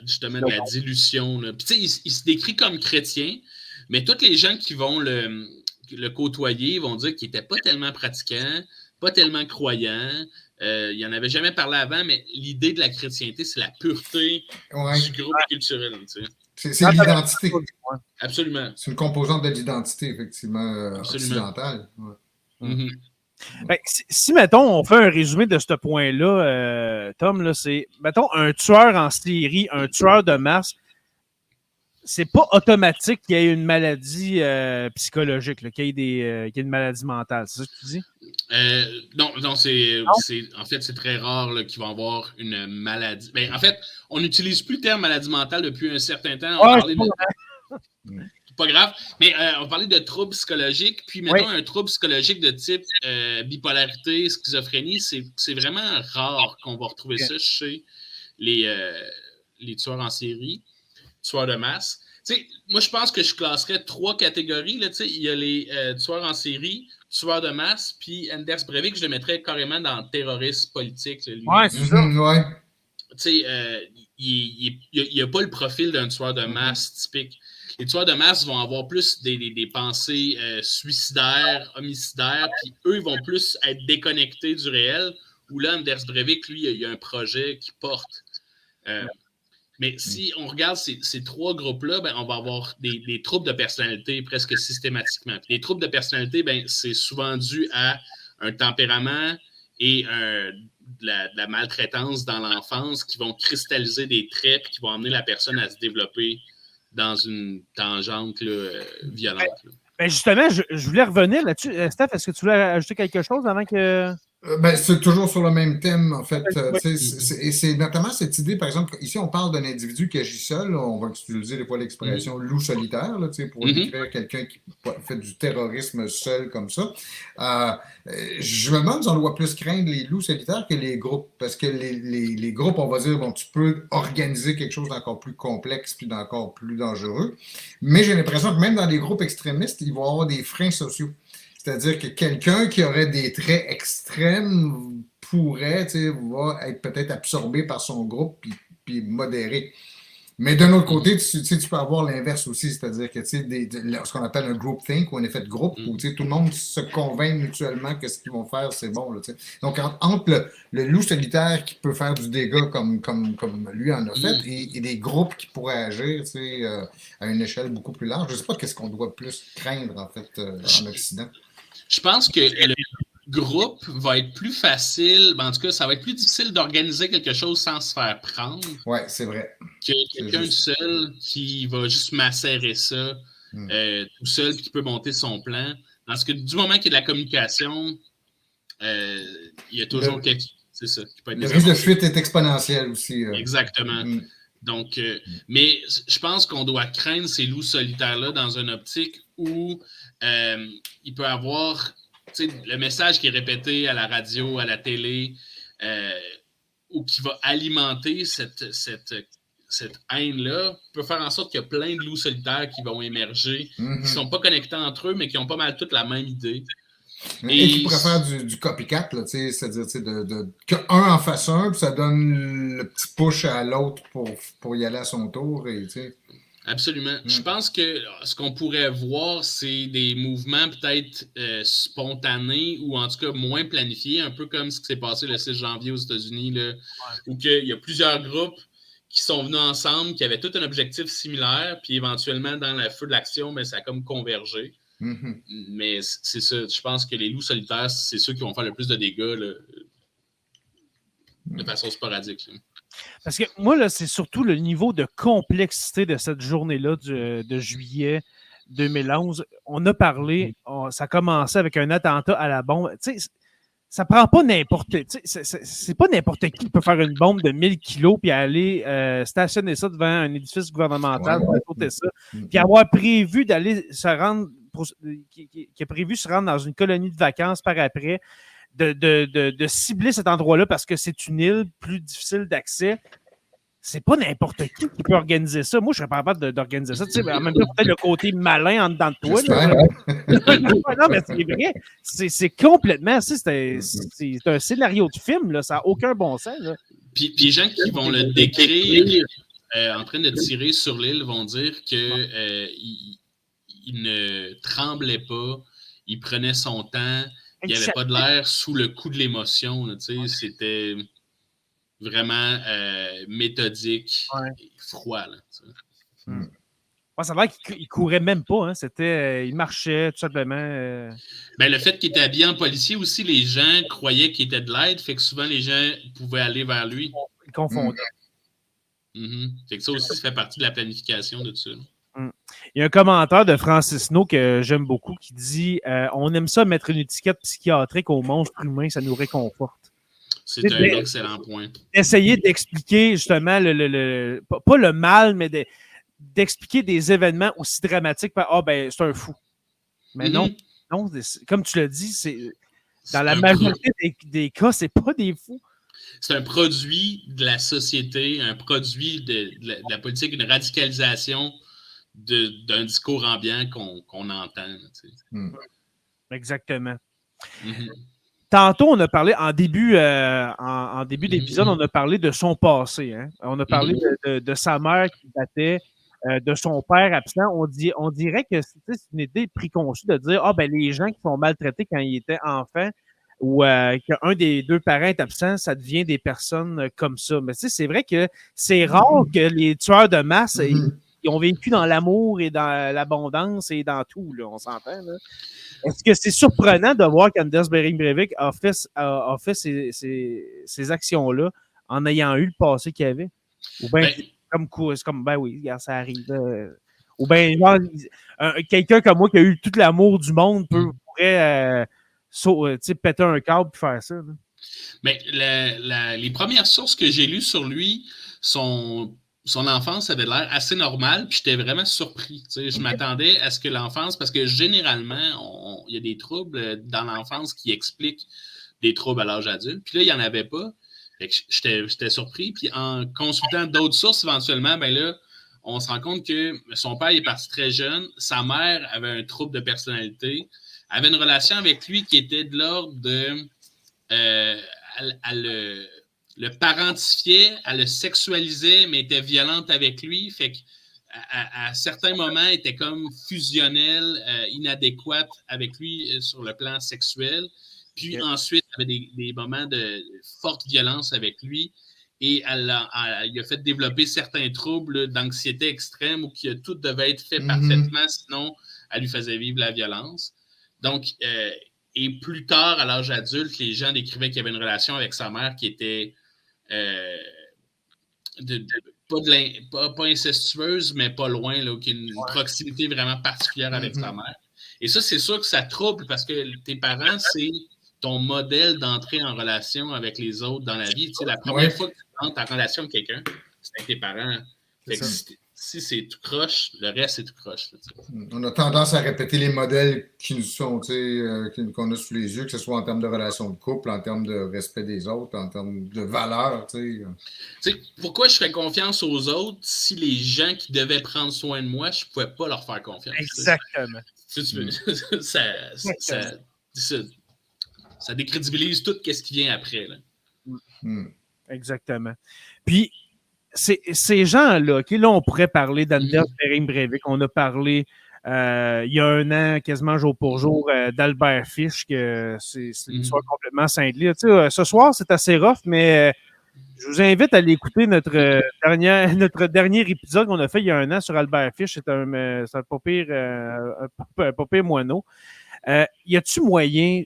justement de la dilution. Puis, il se décrit comme chrétien, mais tous les gens qui vont le côtoyer vont dire qu'il n'était pas tellement pratiquant, pas tellement croyant. Il n'en avait jamais parlé avant, mais l'idée de la chrétienté, c'est la pureté du groupe culturel. C'est l'identité. Absolument. C'est une composante de l'identité, effectivement, occidentale. Ben, si, mettons, on fait un résumé de ce point-là, Tom, là, c'est, mettons, un tueur en série, un tueur de masse, c'est pas automatique qu'il y ait une maladie psychologique, là, qu'il y ait une maladie mentale. C'est ça que tu dis? Non, en fait, c'est très rare là, qu'il va y avoir une maladie. Ben, en fait, on n'utilise plus le terme maladie mentale depuis un certain temps. Pas grave, mais on parlait de troubles psychologiques, puis maintenant, un trouble psychologique de type bipolarité, schizophrénie, c'est vraiment rare qu'on va retrouver ça chez les tueurs en série, tueurs de masse. Moi, je pense que je classerais 3 catégories. Là, il y a les tueurs en série, tueurs de masse, puis Anders Breivik, je le mettrais carrément dans le terrorisme politique. Là, c'est ça. Il n'y a pas le profil d'un tueur de masse typique. Les tueurs de masse vont avoir plus des pensées suicidaires, homicidaires, puis eux, ils vont plus être déconnectés du réel, où là, Anders Breivik, lui, il y a un projet qui porte. Mais si on regarde ces 3 groupes-là, ben, on va avoir des troubles de personnalité presque systématiquement. Puis les troubles de personnalité, ben, c'est souvent dû à un tempérament et de la maltraitance dans l'enfance qui vont cristalliser des traits et qui vont amener la personne à se développer dans une tangente violente. Ben justement, je voulais revenir là-dessus. Steph, est-ce que tu voulais ajouter quelque chose avant que... c'est toujours sur le même thème, en fait. Et c'est notamment cette idée, par exemple, ici, on parle d'un individu qui agit seul. On va utiliser des fois l'expression loup solitaire là, pour décrire quelqu'un qui fait du terrorisme seul comme ça. Je me demande si on doit plus craindre les loups solitaires que les groupes. Parce que les groupes, on va dire, bon, tu peux organiser quelque chose d'encore plus complexe puis d'encore plus dangereux. Mais j'ai l'impression que même dans les groupes extrémistes, il va y avoir des freins sociaux. C'est-à-dire que quelqu'un qui aurait des traits extrêmes pourrait, va être peut-être absorbé par son groupe puis modéré. Mais d'un autre côté, tu peux avoir l'inverse aussi, c'est-à-dire que ce qu'on appelle un groupthink ou un effet de groupe où tout le monde se convainc mutuellement que ce qu'ils vont faire, c'est bon. Là, donc, entre le loup solitaire qui peut faire du dégât comme lui en a fait et des groupes qui pourraient agir à une échelle beaucoup plus large, je ne sais pas qu'est-ce qu'on doit plus craindre en fait en Occident. Je pense que le groupe va être plus facile, en tout cas, ça va être plus difficile d'organiser quelque chose sans se faire prendre. Oui, c'est vrai. Que quelqu'un seul qui va juste macérer ça tout seul et qui peut monter son plan. Parce que du moment qu'il y a de la communication, il y a toujours quelqu'un. C'est ça. Qui peut être le risque de fuite est exponentiel aussi. Exactement. Donc, mais je pense qu'on doit craindre ces loups solitaires-là dans une optique où il peut avoir le message qui est répété à la radio, à la télé, ou qui va alimenter cette haine-là, peut faire en sorte qu'il y a plein de loups solitaires qui vont émerger, qui ne sont pas connectés entre eux, mais qui ont pas mal toutes la même idée. Et qui pourrait faire du copycat, là, c'est-à-dire qu'un en fasse un, puis ça donne le petit push à l'autre pour y aller à son tour. Absolument. Je pense que ce qu'on pourrait voir, c'est des mouvements peut-être spontanés ou en tout cas moins planifiés, un peu comme ce qui s'est passé le 6 janvier aux États-Unis, là, où il y a plusieurs groupes qui sont venus ensemble, qui avaient tout un objectif similaire, puis éventuellement, dans le feu de l'action, ben, ça a comme convergé. Mais c'est ça. Je pense que les loups solitaires, c'est ceux qui vont faire le plus de dégâts là, de façon sporadique. Là. Parce que moi, là, c'est surtout le niveau de complexité de cette journée-là de juillet 2011. On a parlé, ça a commencé avec un attentat à la bombe. Tu sais, ça prend pas n'importe qui. C'est pas n'importe qui peut faire une bombe de 1000 kilos puis aller stationner ça devant un édifice gouvernemental, puis avoir prévu d'aller se rendre, qui a prévu se rendre dans une colonie de vacances par après, de cibler cet endroit-là parce que c'est une île plus difficile d'accès. C'est pas n'importe qui peut organiser ça. Moi, je serais pas capable d'organiser ça. Tu sais, en même temps, peut-être le côté malin en dedans de toi. Non, mais c'est vrai. C'est complètement... C'est un scénario de film. Là. Ça n'a aucun bon sens. Là. Puis les gens qui vont le décrire en train de tirer sur l'île vont dire qu'il ne tremblait pas, il prenait son temps, il n'y avait pas de l'air sous le coup de l'émotion. Là, c'était... vraiment méthodique et froid. Là, ça a l'air qu'il courait même pas. Hein. Il marchait tout simplement. Ben, le fait qu'il était habillé en policier aussi, les gens croyaient qu'il était de l'aide, fait que souvent les gens pouvaient aller vers lui. Ils confondaient. Fait que ça aussi, ça fait partie de la planification de tout ça. Il y a un commentaire de Francis No que j'aime beaucoup qui dit on aime ça mettre une étiquette psychiatrique aux monstres humains, ça nous réconforte. C'est un excellent point. Essayer d'expliquer justement pas le mal, mais d'expliquer des événements aussi dramatiques. Ben, c'est un fou. Mais non, comme tu l'as dit, dans la majorité des cas, c'est pas des fous. C'est un produit de la société, un produit de la politique, une radicalisation d'un discours ambiant qu'on entend. Exactement. Tantôt, on a parlé, en début d'épisode, on a parlé de son passé. Hein? On a parlé de sa mère qui battait, de son père absent. On dirait que c'est une idée préconçue de dire les gens qui sont maltraités quand ils étaient enfants ou qu'un des deux parents est absent, ça devient des personnes comme ça. Mais c'est vrai que c'est rare que les tueurs de masse ils ont vécu dans l'amour et dans l'abondance et dans tout, là, on s'entend. Là. Est-ce que c'est surprenant de voir qu'Anders Bering Breivik a fait ces actions-là en ayant eu le passé qu'il avait? Ou bien, c'est comme, ben oui, ça arrive. Ou bien, quelqu'un comme moi qui a eu tout l'amour du monde pourrait péter un câble et faire ça. Là. Mais les premières sources que j'ai lues sur lui son enfance avait l'air assez normale, puis j'étais vraiment surpris. Je m'attendais à ce que l'enfance, parce que généralement, il y a des troubles dans l'enfance qui expliquent des troubles à l'âge adulte, puis là, il n'y en avait pas. Fait que j'étais surpris, puis en consultant d'autres sources éventuellement, ben là, on se rend compte que son père est parti très jeune, sa mère avait un trouble de personnalité, avait une relation avec lui qui était de l'ordre de... le parentifiait, elle le sexualisait, mais était violente avec lui. Fait qu'à certains moments, elle était comme fusionnelle, inadéquate avec lui sur le plan sexuel. Puis ensuite, elle avait des moments de forte violence avec lui. Et il a fait développer certains troubles d'anxiété extrême où tout devait être fait parfaitement, sinon elle lui faisait vivre la violence. Donc, et plus tard, à l'âge adulte, les gens décrivaient qu'il y avait une relation avec sa mère qui était pas incestueuse, mais pas loin, là, qui a une proximité vraiment particulière avec sa mère. Et ça, c'est sûr que ça trouble parce que tes parents, c'est ton modèle d'entrée en relation avec les autres dans la vie. Tu sais, la première fois que tu entres en relation avec quelqu'un, c'est avec tes parents. si c'est tout croche, le reste, c'est tout croche. Là, on a tendance à répéter les modèles qui nous sont, qu'on a sous les yeux, que ce soit en termes de relations de couple, en termes de respect des autres, en termes de valeurs. Pourquoi je ferais confiance aux autres si les gens qui devaient prendre soin de moi, je ne pouvais pas leur faire confiance? Exactement. Ça décrédibilise tout ce qui vient après. Là. Exactement. Puis, ces gens-là, là, on pourrait parler d'Anders Bering Breivik, on a parlé il y a un an, quasiment jour pour jour, d'Albert Fish, que c'est une histoire complètement cinglée. Ce soir, c'est assez rough, mais je vous invite à aller écouter notre dernier épisode qu'on a fait il y a un an sur Albert Fish. C'est un pas pire moineau. Y a-tu moyen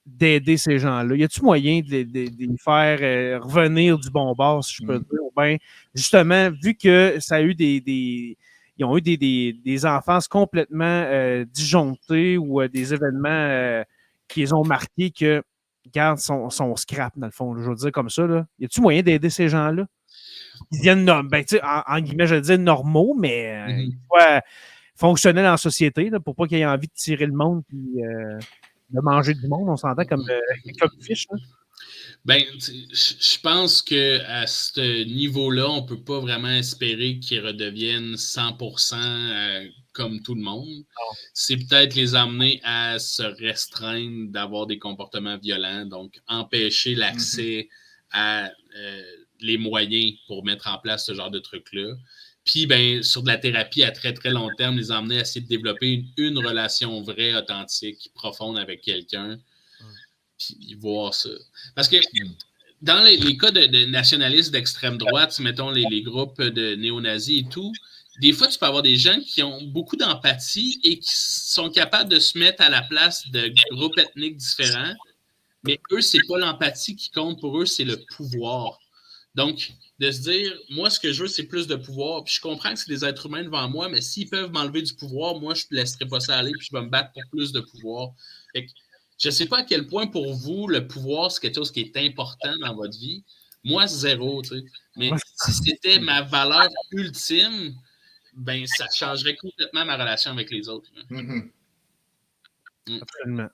d'aider ces gens-là? Y a-tu moyen de les faire revenir du bon bord, si je peux dire? Ou bien, justement, vu que ça a eu ils ont eu des enfances complètement disjonctées ou des événements qui les ont marqués que, regarde, son scrap, dans le fond, je veux dire comme ça. Là. Y a-tu moyen d'aider ces gens-là? Ils viennent, en guillemets, je veux dire normaux, mais ils soient fonctionnels en société là, pour pas qu'ils aient envie de tirer le monde puis de manger du monde, on s'entend comme fiche. Hein? Ben, je pense qu'à ce niveau-là, on ne peut pas vraiment espérer qu'ils redeviennent 100% comme tout le monde. Non. C'est peut-être les amener à se restreindre d'avoir des comportements violents, donc empêcher l'accès à les moyens pour mettre en place ce genre de trucs-là. Puis, ben, sur de la thérapie à très, très long terme, les emmener à essayer de développer une relation vraie, authentique, profonde avec quelqu'un, puis voir ça. Parce que dans les cas de nationalistes d'extrême droite, mettons les groupes de néo-nazis et tout, des fois, tu peux avoir des gens qui ont beaucoup d'empathie et qui sont capables de se mettre à la place de groupes ethniques différents, mais eux, c'est pas l'empathie qui compte pour eux, c'est le pouvoir. Donc, de se dire, moi, ce que je veux, c'est plus de pouvoir. Puis je comprends que c'est des êtres humains devant moi, mais s'ils peuvent m'enlever du pouvoir, moi, je ne laisserai pas ça aller, puis je vais me battre pour plus de pouvoir. Fait que, je ne sais pas à quel point, pour vous, le pouvoir, c'est quelque chose qui est important dans votre vie. Moi, zéro, tu sais. Mais si c'était ma valeur ultime, ben ça changerait complètement ma relation avec les autres. Absolument.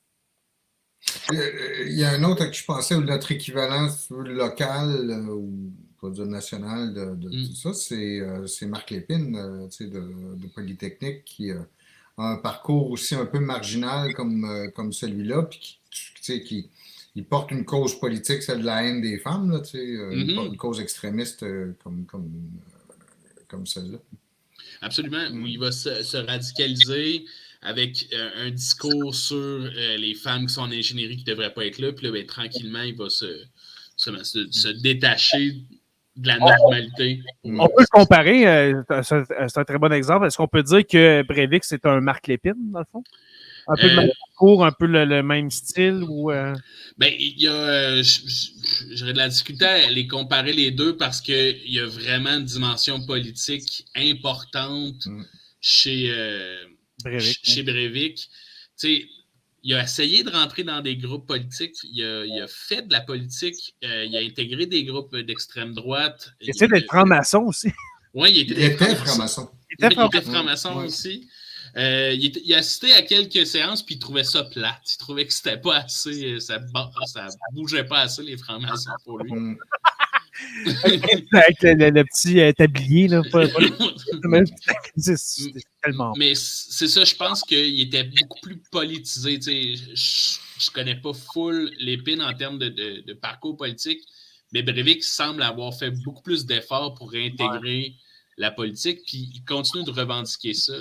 Il y a un autre que je pensais, notre équivalent local ou pas dire national de tout ça, c'est Marc Lépine de Polytechnique qui a un parcours aussi un peu marginal comme celui-là, puis il porte une cause politique, celle de la haine des femmes, là, il porte une cause extrémiste comme celle-là. Absolument, où il va se radicaliser avec un discours sur les femmes qui sont en ingénierie qui ne devraient pas être là, puis là, ben, tranquillement, il va se détacher de la normalité. On peut le comparer, c'est un très bon exemple. Est-ce qu'on peut dire que Breivik, c'est un Marc Lépine, dans le fond? Un peu le même parcours, un peu le même style? Ou, Ben, il y a... J'aurais de la difficulté à les comparer les deux parce qu'il y a vraiment une dimension politique importante chez Breivik. Tu sais, il a essayé de rentrer dans des groupes politiques. Il a fait de la politique. Il a intégré des groupes d'extrême droite. Il essaie d'être franc-maçon aussi. Oui, il était franc-maçon. Il était franc-maçon aussi. Il a assisté à quelques séances puis il trouvait ça plate. Il trouvait que c'était pas assez. Ça bougeait pas assez les francs-maçons pour lui. Avec le petit tablier, là. C'est tellement. Mais c'est ça, je pense qu'il était beaucoup plus politisé. Je connais pas full Lépine en termes de parcours politique, mais Breivik semble avoir fait beaucoup plus d'efforts pour réintégrer la politique, puis il continue de revendiquer ça.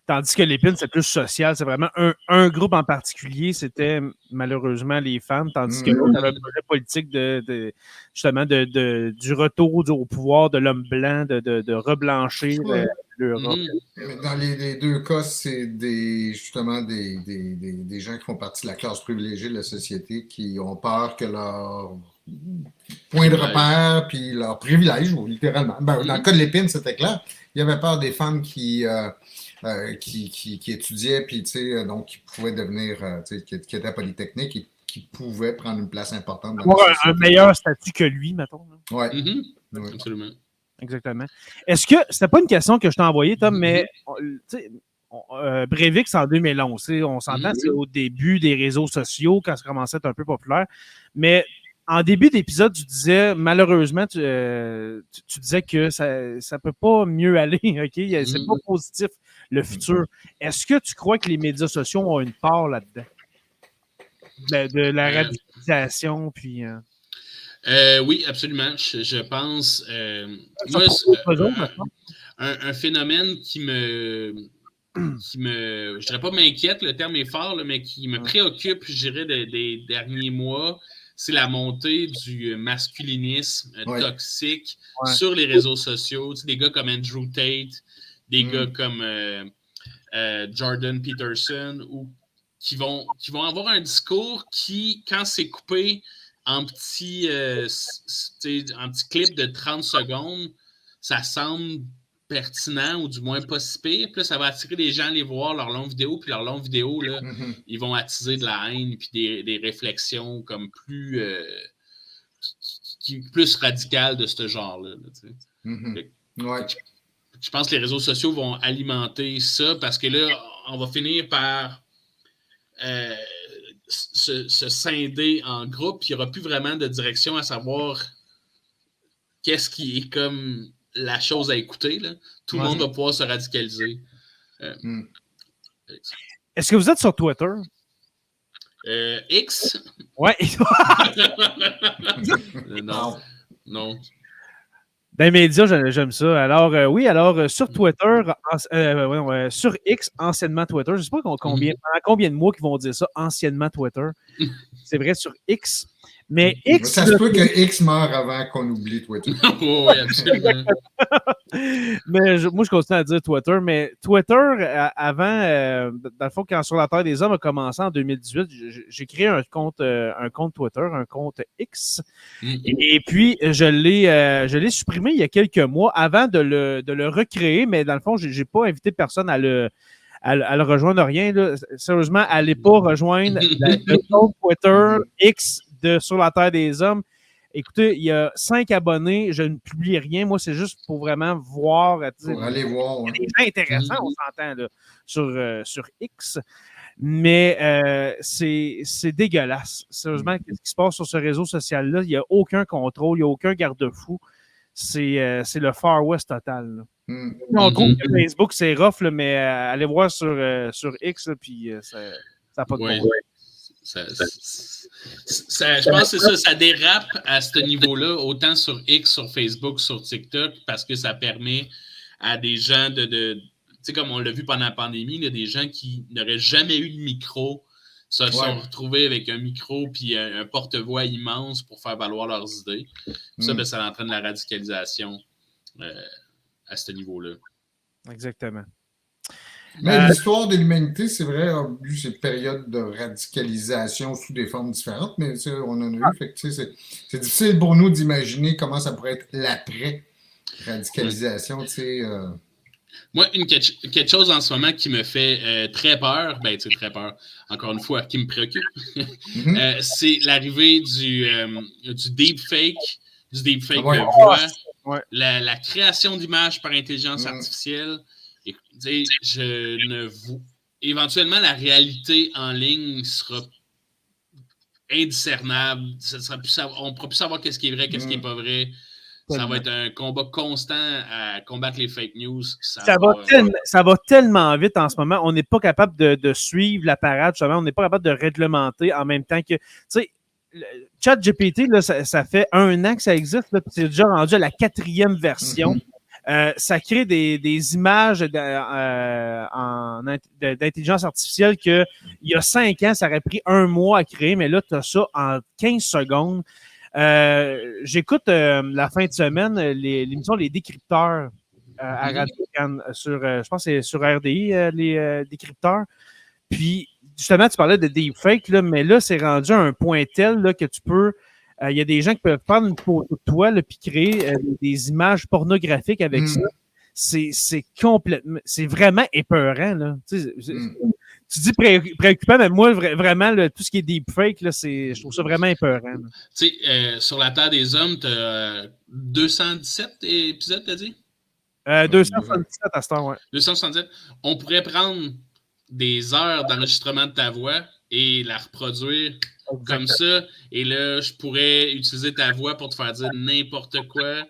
Tandis que Lépine, c'est plus social. C'est vraiment un groupe en particulier. C'était malheureusement les femmes. Tandis que l'autre avait un projet politique justement du retour au pouvoir de l'homme blanc, de reblanchir l'Europe. Dans les deux cas, c'est justement des gens qui font partie de la classe privilégiée de la société qui ont peur que leur point de repère puis leur privilège, littéralement. Ben, dans le cas de Lépine, c'était clair. Il y avait peur des femmes qui étudiaient, puis donc qui pouvaient devenir, qui étaient à Polytechnique et qui pouvaient prendre une place importante dans avoir un meilleur statut que lui, mettons. Oui. Absolument. Exactement. Est-ce que, c'était pas une question que je t'ai envoyée, Tom, mais Brevix en 2011, on s'entend, c'est au début des réseaux sociaux, quand ça commençait à être un peu populaire, mais en début d'épisode, tu disais, malheureusement, tu disais que ça peut pas mieux aller, OK? C'est pas positif, le futur. Est-ce que tu crois que les médias sociaux ont une part là-dedans? De la radicalisation, puis... Oui, absolument. Je pense... un phénomène qui me... je dirais pas m'inquiète, le terme est fort, là, mais qui me préoccupe, je dirais, des derniers mois, c'est la montée du masculinisme toxique sur les réseaux sociaux. Tu sais, des gars comme Andrew Tate, des gars comme Jordan Peterson, qui vont avoir un discours qui, quand c'est coupé en petits clips de 30 secondes, ça semble pertinent ou du moins pas si pire. Puis là, ça va attirer les gens à aller voir leurs longues vidéos. Puis leurs longues vidéos, là, ils vont attiser de la haine puis des réflexions comme plus radicales de ce genre-là. Je pense que les réseaux sociaux vont alimenter ça parce que là, on va finir par se scinder en groupe. Il n'y aura plus vraiment de direction à savoir qu'est-ce qui est comme la chose à écouter. Là. Tout le monde va pouvoir se radicaliser. Est-ce que vous êtes sur Twitter? X? Ouais. Non. Dans les médias, j'aime ça. Alors, sur Twitter, sur X, anciennement Twitter, je ne sais pas combien de mois qu'ils vont dire ça, anciennement Twitter. C'est vrai, sur X. Mais X. Ça se peut que X meure avant qu'on oublie Twitter. Oui, absolument. Mais moi, je continue à dire Twitter. Mais Twitter, avant, dans le fond, quand Sur la Terre des Hommes a commencé en 2018, j'ai créé un compte Twitter, un compte X. Et puis, je l'ai supprimé il y a quelques mois avant de le recréer. Mais dans le fond, je n'ai pas invité personne à le rejoindre, rien. Là. Sérieusement, allez pas rejoindre le compte Twitter X de Sur la Terre des Hommes. Écoutez, il y a 5 abonnés, je ne publie rien. Moi, c'est juste pour vraiment voir. Pour aller voir. Il y a des gens intéressants, on s'entend, là, sur X. Mais c'est dégueulasse. Sérieusement, qu'est-ce qui se passe sur ce réseau social-là? Il n'y a aucun contrôle, il n'y a aucun garde-fou. C'est le Far West total. On trouve que Facebook, c'est rough, là, mais allez voir sur X, là, puis ça n'a pas de bon sens. Je pense que c'est ça, ça dérape à ce niveau-là, autant sur X, sur Facebook, sur TikTok, parce que ça permet à des gens tu sais, comme on l'a vu pendant la pandémie, il y a des gens qui n'auraient jamais eu de micro, se sont retrouvés avec un micro puis un porte-voix immense pour faire valoir leurs idées. Ça, ça entraîne la radicalisation à ce niveau-là. Exactement. Mais l'histoire de l'humanité, c'est vrai, a eu ces périodes de radicalisation sous des formes différentes, mais on en a eu. Fait que, c'est difficile pour nous d'imaginer comment ça pourrait être l'après-radicalisation. Moi, quelque chose en ce moment qui me fait très peur, très peur, encore une fois, qui me préoccupe, c'est l'arrivée du deepfake, de voix, la création d'images par intelligence artificielle. Éventuellement, la réalité en ligne sera indiscernable. On ne pourra plus savoir qu'est-ce qui est vrai, qu'est-ce qui n'est pas vrai. Ça va être un combat constant à combattre les fake news. Ça va tellement vite en ce moment. On n'est pas capable de suivre la parade. On n'est pas capable de réglementer en même temps que... Tu sais, ChatGPT, ça fait 1 an que ça existe. C'est déjà rendu à la 4e version. Ça crée des images d'intelligence artificielle que il y a 5 ans, ça aurait pris 1 mois à créer, mais là, tu as ça en 15 secondes. J'écoute la fin de semaine l'émission Les Décrypteurs à Radio-Can je pense que c'est sur RDI, les Décrypteurs. Puis, justement, tu parlais de deepfake, là, mais là, c'est rendu à un point tel là, que tu peux... Il y a des gens qui peuvent prendre une photo de toi et créer des images pornographiques avec ça. C'est complètement... C'est vraiment épeurant. Là. Tu dis préoccupant, mais moi, vraiment, tout ce qui est deepfake, là, je trouve ça vraiment épeurant. Tu sais, sur la Terre des Hommes, tu as 217 épisodes, t'as dit? 277 à ce temps, ouais. 277. On pourrait prendre des heures d'enregistrement de ta voix et la reproduire comme ça. Et là, je pourrais utiliser ta voix pour te faire dire n'importe quoi.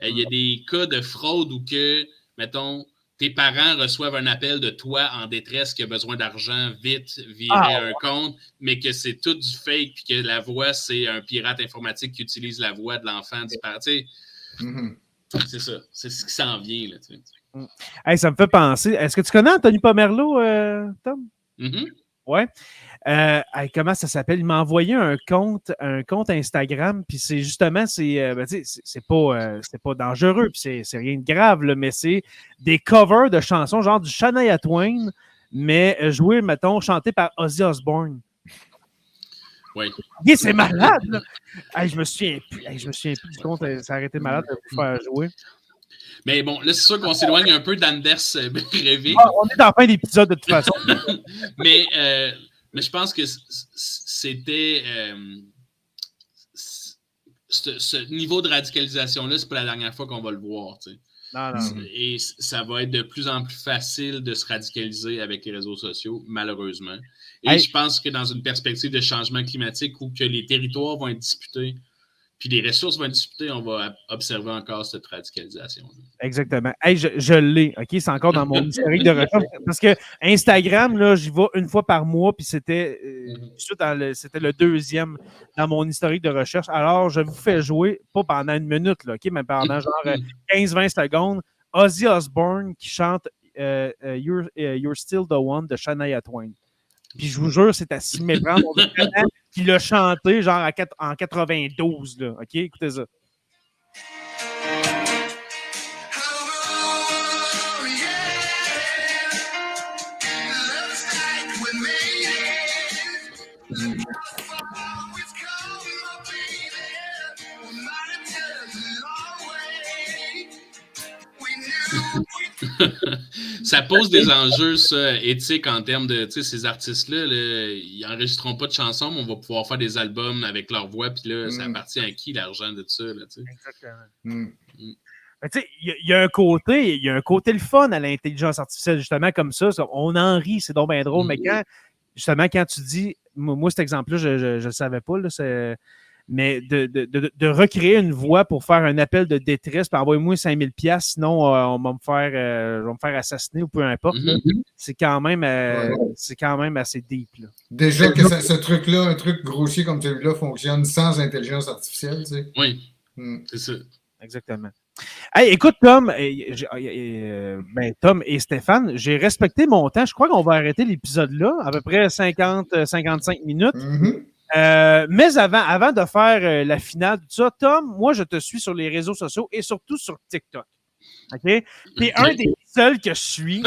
Il y a des cas de fraude où que, mettons, tes parents reçoivent un appel de toi en détresse qui a besoin d'argent vite, virer un compte, mais que c'est tout du fake puis que la voix, c'est un pirate informatique qui utilise la voix de l'enfant du père. Tu sais, c'est ça. C'est ce qui s'en vient, là, tu sais. Hey, ça me fait penser. Est-ce que tu connais Anthony Pomerleau, Tom? Ouais. Comment ça s'appelle? Il m'a envoyé un compte Instagram, puis c'est justement, c'est pas dangereux, puis c'est rien de grave, là, mais c'est des covers de chansons, genre du Shania Twain, mais joué, mettons, chanté par Ozzy Osbourne. Oui. Yeah, c'est malade, là! Hey, je me souviens plus du compte, ça a arrêté malade de vous faire jouer. Mais bon, là, c'est sûr qu'on s'éloigne un peu d'Anders Breivik. On est en fin d'épisode, de toute façon. mais je pense que c'était... ce niveau de radicalisation-là, c'est pas la dernière fois qu'on va le voir, tu sais. Non. Et ça va être de plus en plus facile de se radicaliser avec les réseaux sociaux, malheureusement. Et je pense que dans une perspective de changement climatique où que les territoires vont être disputés, puis les ressources vont être disputées, on va observer encore cette radicalisation. Exactement. Hey, je l'ai, OK? C'est encore dans mon historique de recherche. Parce que Instagram, là, j'y vais une fois par mois, puis c'était le deuxième dans mon historique de recherche. Alors, je vous fais jouer, pas pendant une minute, là, OK? Mais pendant genre 15-20 secondes, Ozzy Osbourne qui chante You're Still the One de Shania Twain. Puis je vous jure, c'est à s'y méprendre. On dirait qu'il l'a chanté genre en 92, là. OK? Écoutez ça. Ça pose des enjeux éthiques en termes de, tu sais, ces artistes-là, ils n'enregistreront pas de chansons, mais on va pouvoir faire des albums avec leur voix, puis là, ça appartient à qui l'argent de ça, là, tu sais. Exactement. Mais tu sais, il y a un côté le fun à l'intelligence artificielle, justement, comme ça. On en rit, c'est donc bien drôle, mais quand tu dis, moi, cet exemple-là, je ne le savais pas, là, mais de recréer une voix pour faire un appel de détresse, puis envoyer-moi 5000 $, sinon on va me faire assassiner ou peu importe. C'est quand même assez deep. Là. Déjà que ce truc-là, un truc grossier comme celui-là, fonctionne sans intelligence artificielle, tu sais. Oui, c'est ça. Exactement. Hey, écoute, Tom, Tom et Stéphane, j'ai respecté mon temps. Je crois qu'on va arrêter l'épisode là, à peu près 50-55 minutes. Mais avant de faire la finale, tout ça, Tom, moi, je te suis sur les réseaux sociaux et surtout sur TikTok. OK? T'es un des seuls que je suis.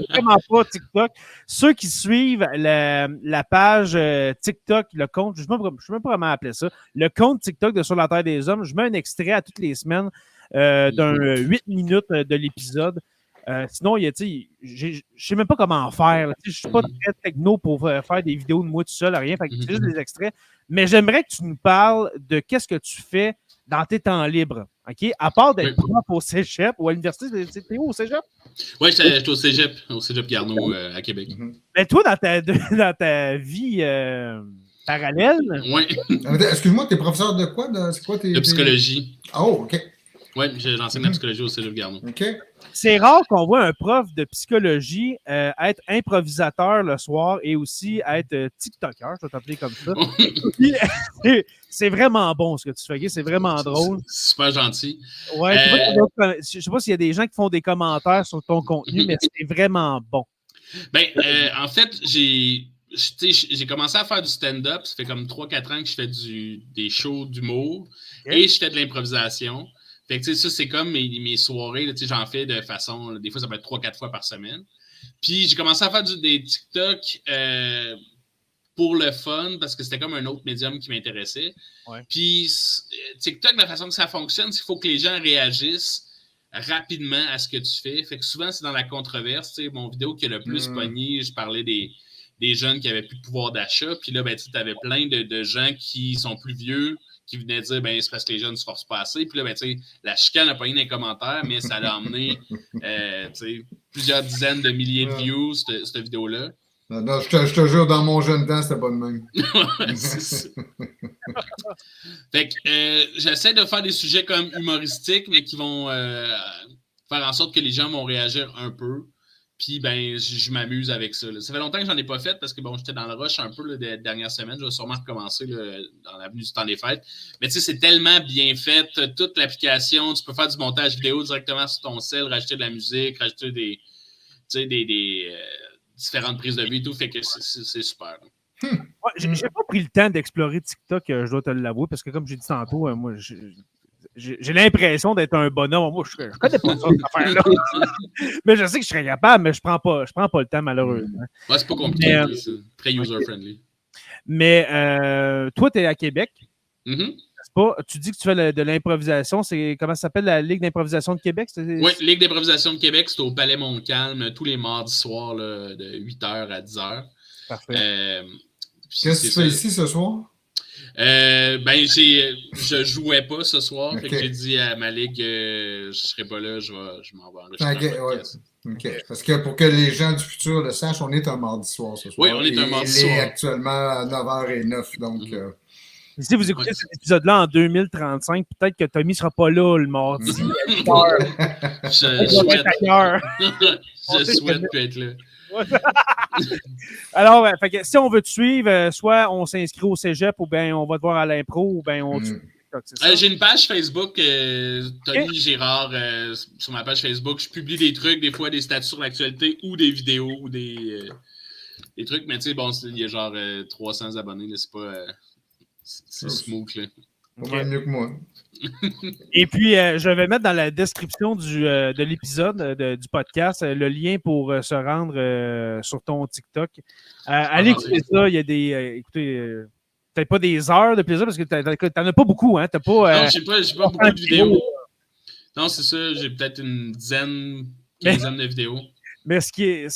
Vraiment pas TikTok. Ceux qui suivent la page TikTok, le compte, je ne sais même pas comment appeler ça, le compte TikTok de Sur la Terre des Hommes, je mets un extrait à toutes les semaines d'un 8 minutes de l'épisode. Sinon, je ne sais même pas comment faire. Je ne suis pas très techno pour faire des vidéos de moi tout seul, rien. Fait que c'est juste des extraits. Mais j'aimerais que tu nous parles de qu'est-ce que tu fais dans tes temps libres. OK? À part d'être prof au cégep ou à l'université, t'es où au cégep? Oui, j'étais au cégep Garneau à Québec. Mais toi, dans ta vie parallèle. Oui. Excuse-moi, t'es professeur de quoi? C'est quoi de psychologie. Oh, OK. Oui, j'enseigne la psychologie au cégep Garneau. OK. C'est rare qu'on voit un prof de psychologie être improvisateur le soir et aussi être TikToker, je vais t'appeler comme ça. C'est vraiment bon ce que tu fais, c'est vraiment drôle. C'est super gentil. Ouais, je sais pas s'il y a des gens qui font des commentaires sur ton contenu, mais c'est vraiment bon. Ben, en fait, j'ai commencé à faire du stand-up. Ça fait comme 3-4 ans que je fais des shows d'humour et je fais de l'improvisation. Fait que, tu sais, ça, c'est comme mes soirées, tu sais, j'en fais de façon, des fois, ça peut être 3-4 fois par semaine. Puis, j'ai commencé à faire des TikTok pour le fun, parce que c'était comme un autre médium qui m'intéressait. Ouais. Puis, TikTok, la façon que ça fonctionne, c'est qu'il faut que les gens réagissent rapidement à ce que tu fais. Fait que souvent, c'est dans la controverse. Tu sais, mon vidéo qui a le plus pogné, je parlais des jeunes qui n'avaient plus de pouvoir d'achat. Puis là, ben, tu avais plein de gens qui sont plus vieux qui venaient dire ben c'est parce que les jeunes ne se forcent pas assez. Puis là, ben, la chicane n'a pas eu dans les commentaires, mais ça l'a emmené plusieurs dizaines de milliers de views, cette vidéo-là. Non, je te jure, dans mon jeune temps, c'était pas de même. C'est ça. Fait que j'essaie de faire des sujets comme humoristiques, mais qui vont faire en sorte que les gens vont réagir un peu. Puis, ben, je m'amuse avec ça. Là. Ça fait longtemps que j'en ai pas fait parce que, bon, j'étais dans le rush un peu les dernières semaines. Je vais sûrement recommencer dans l'avenue du temps des fêtes. Mais, tu sais, c'est tellement bien fait. Toute l'application, tu peux faire du montage vidéo directement sur ton cell, rajouter de la musique, rajouter des différentes prises de vue et tout. Fait que c'est super. Ouais, j'ai pas pris le temps d'explorer TikTok, je dois te l'avouer, parce que, comme j'ai dit tantôt, moi, j'ai l'impression d'être un bonhomme. Moi, je connais pas ça, cette affaire-là. Mais je sais que je serais capable, mais je prends pas le temps, malheureusement. Ouais, c'est pas compliqué. C'est très user-friendly. Mais toi, tu es à Québec. Mm-hmm. Pas, tu dis que tu fais de l'improvisation. Comment ça s'appelle, la Ligue d'improvisation de Québec? Oui, Ligue d'improvisation de Québec, c'est au Palais Montcalm tous les mardis soirs là, de 8h à 10h. Parfait. Qu'est-ce que tu fais ici ce soir? Je jouais pas ce soir. Fait que j'ai dit à ma ligue, je serai pas là, je m'en vais enregistrer. OK. Parce que pour que les gens du futur le sachent, on est un mardi soir ce soir. Oui, on est un mardi soir. Il est actuellement à 9h09. Donc, si vous écoutez cet épisode-là en 2035, peut-être que Tommy ne sera pas là le mardi. Je souhaite être là. Alors, fait que si on veut te suivre, soit on s'inscrit au cégep ou bien on va te voir à l'impro ou bien on te suit. J'ai une page Facebook, Tony Girard, sur ma page Facebook. Je publie des trucs, des fois des statuts sur l'actualité ou des vidéos ou des trucs. Mais tu sais, bon, il y a genre 300 abonnés, là, c'est pas... c'est smooth, là. Pas mieux que moi. Et puis, je vais mettre dans la description de l'épisode du podcast le lien pour se rendre sur ton TikTok. Allez écouter ça. Il y a des... écoutez, peut-être pas des heures de plaisir parce que t'en as pas beaucoup, hein? Non, j'ai pas beaucoup de vidéos. Non, c'est ça. J'ai peut-être une quinzaine de vidéos. Mais ce qui est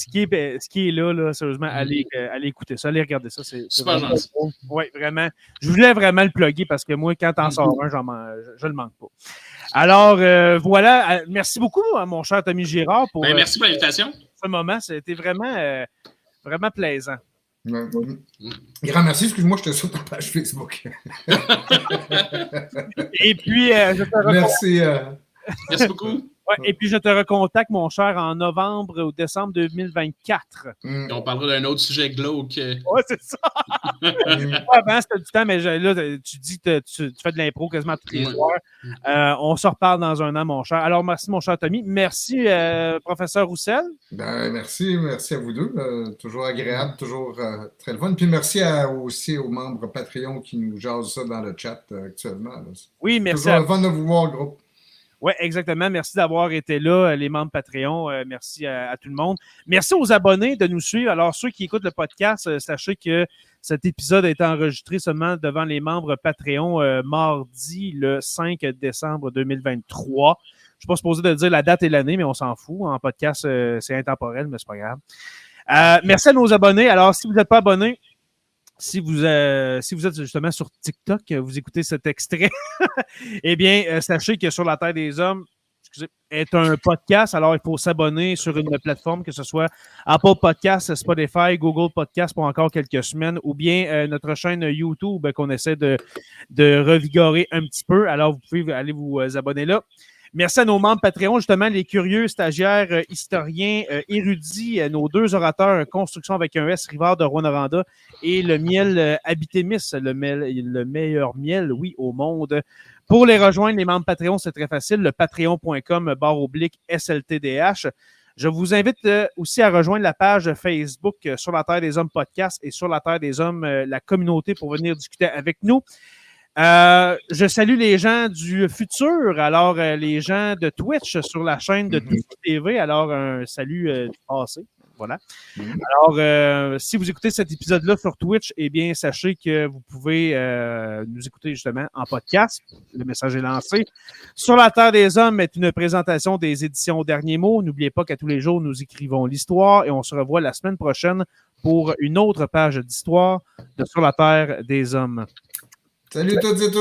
là, sérieusement, allez écouter ça, allez regarder ça. C'est super gentil. Oui, vraiment. Je voulais vraiment le plugger parce que moi, quand t'en sors un, je le manque pas. Alors, voilà. Merci beaucoup, mon cher Tommy Girard. Merci pour l'invitation. Ce moment, c'était vraiment, vraiment plaisant. Grand merci, excuse-moi, je te sur ta page Facebook. Et puis, je te recontacte. Merci beaucoup. Ouais, et puis, je te recontacte, mon cher, en novembre ou décembre 2024. Et on parlera d'un autre sujet glauque. Oui, c'est ça. Avant, c'était du temps, mais là, tu dis que tu fais de l'impro quasiment toutes les soirs. On se reparle dans un an, mon cher. Alors, merci, mon cher Tommy. Merci, professeur Roussel. Merci à vous deux. Toujours agréable, toujours très le fun. Puis merci aussi aux membres Patreon qui nous jasent ça dans le chat actuellement. Là. Oui, merci. Toujours le fun de vous voir, groupe. Oui, exactement. Merci d'avoir été là, les membres Patreon. Merci à tout le monde. Merci aux abonnés de nous suivre. Alors, ceux qui écoutent le podcast, sachez que cet épisode a été enregistré seulement devant les membres Patreon mardi, le 5 décembre 2023. Je ne suis pas supposé de dire la date et l'année, mais on s'en fout. En podcast, c'est intemporel, mais c'est pas grave. Merci à nos abonnés. Alors, si vous n'êtes pas abonnés, si vous êtes justement sur TikTok, vous écoutez cet extrait, eh bien, sachez que Sur la Terre des Hommes est un podcast. Alors, il faut s'abonner sur une plateforme, que ce soit Apple Podcasts, Spotify, Google Podcasts pour encore quelques semaines, ou bien notre chaîne YouTube qu'on essaie de revigorer un petit peu. Alors, vous pouvez aller vous abonner là. Merci à nos membres Patreon, justement, les curieux, stagiaires, historiens, érudits, nos deux orateurs, Construction avec un S, Rivard de Rwanda, et le miel Habitémis, le meilleur miel, oui, au monde. Pour les rejoindre, les membres Patreon, c'est très facile, le patreon.com/SLTDH. Je vous invite aussi à rejoindre la page Facebook Sur la Terre des Hommes podcast et Sur la Terre des Hommes, la communauté, pour venir discuter avec nous. Je salue les gens du futur, alors les gens de Twitch sur la chaîne de Twitch TV, alors un salut du passé, voilà. Alors, si vous écoutez cet épisode-là sur Twitch, eh bien, sachez que vous pouvez nous écouter justement en podcast, le message est lancé. Sur la Terre des Hommes est une présentation des éditions Derniers Mots. N'oubliez pas qu'à tous les jours, nous écrivons l'histoire et on se revoit la semaine prochaine pour une autre page d'histoire de Sur la Terre des Hommes. Salut toutes et tous!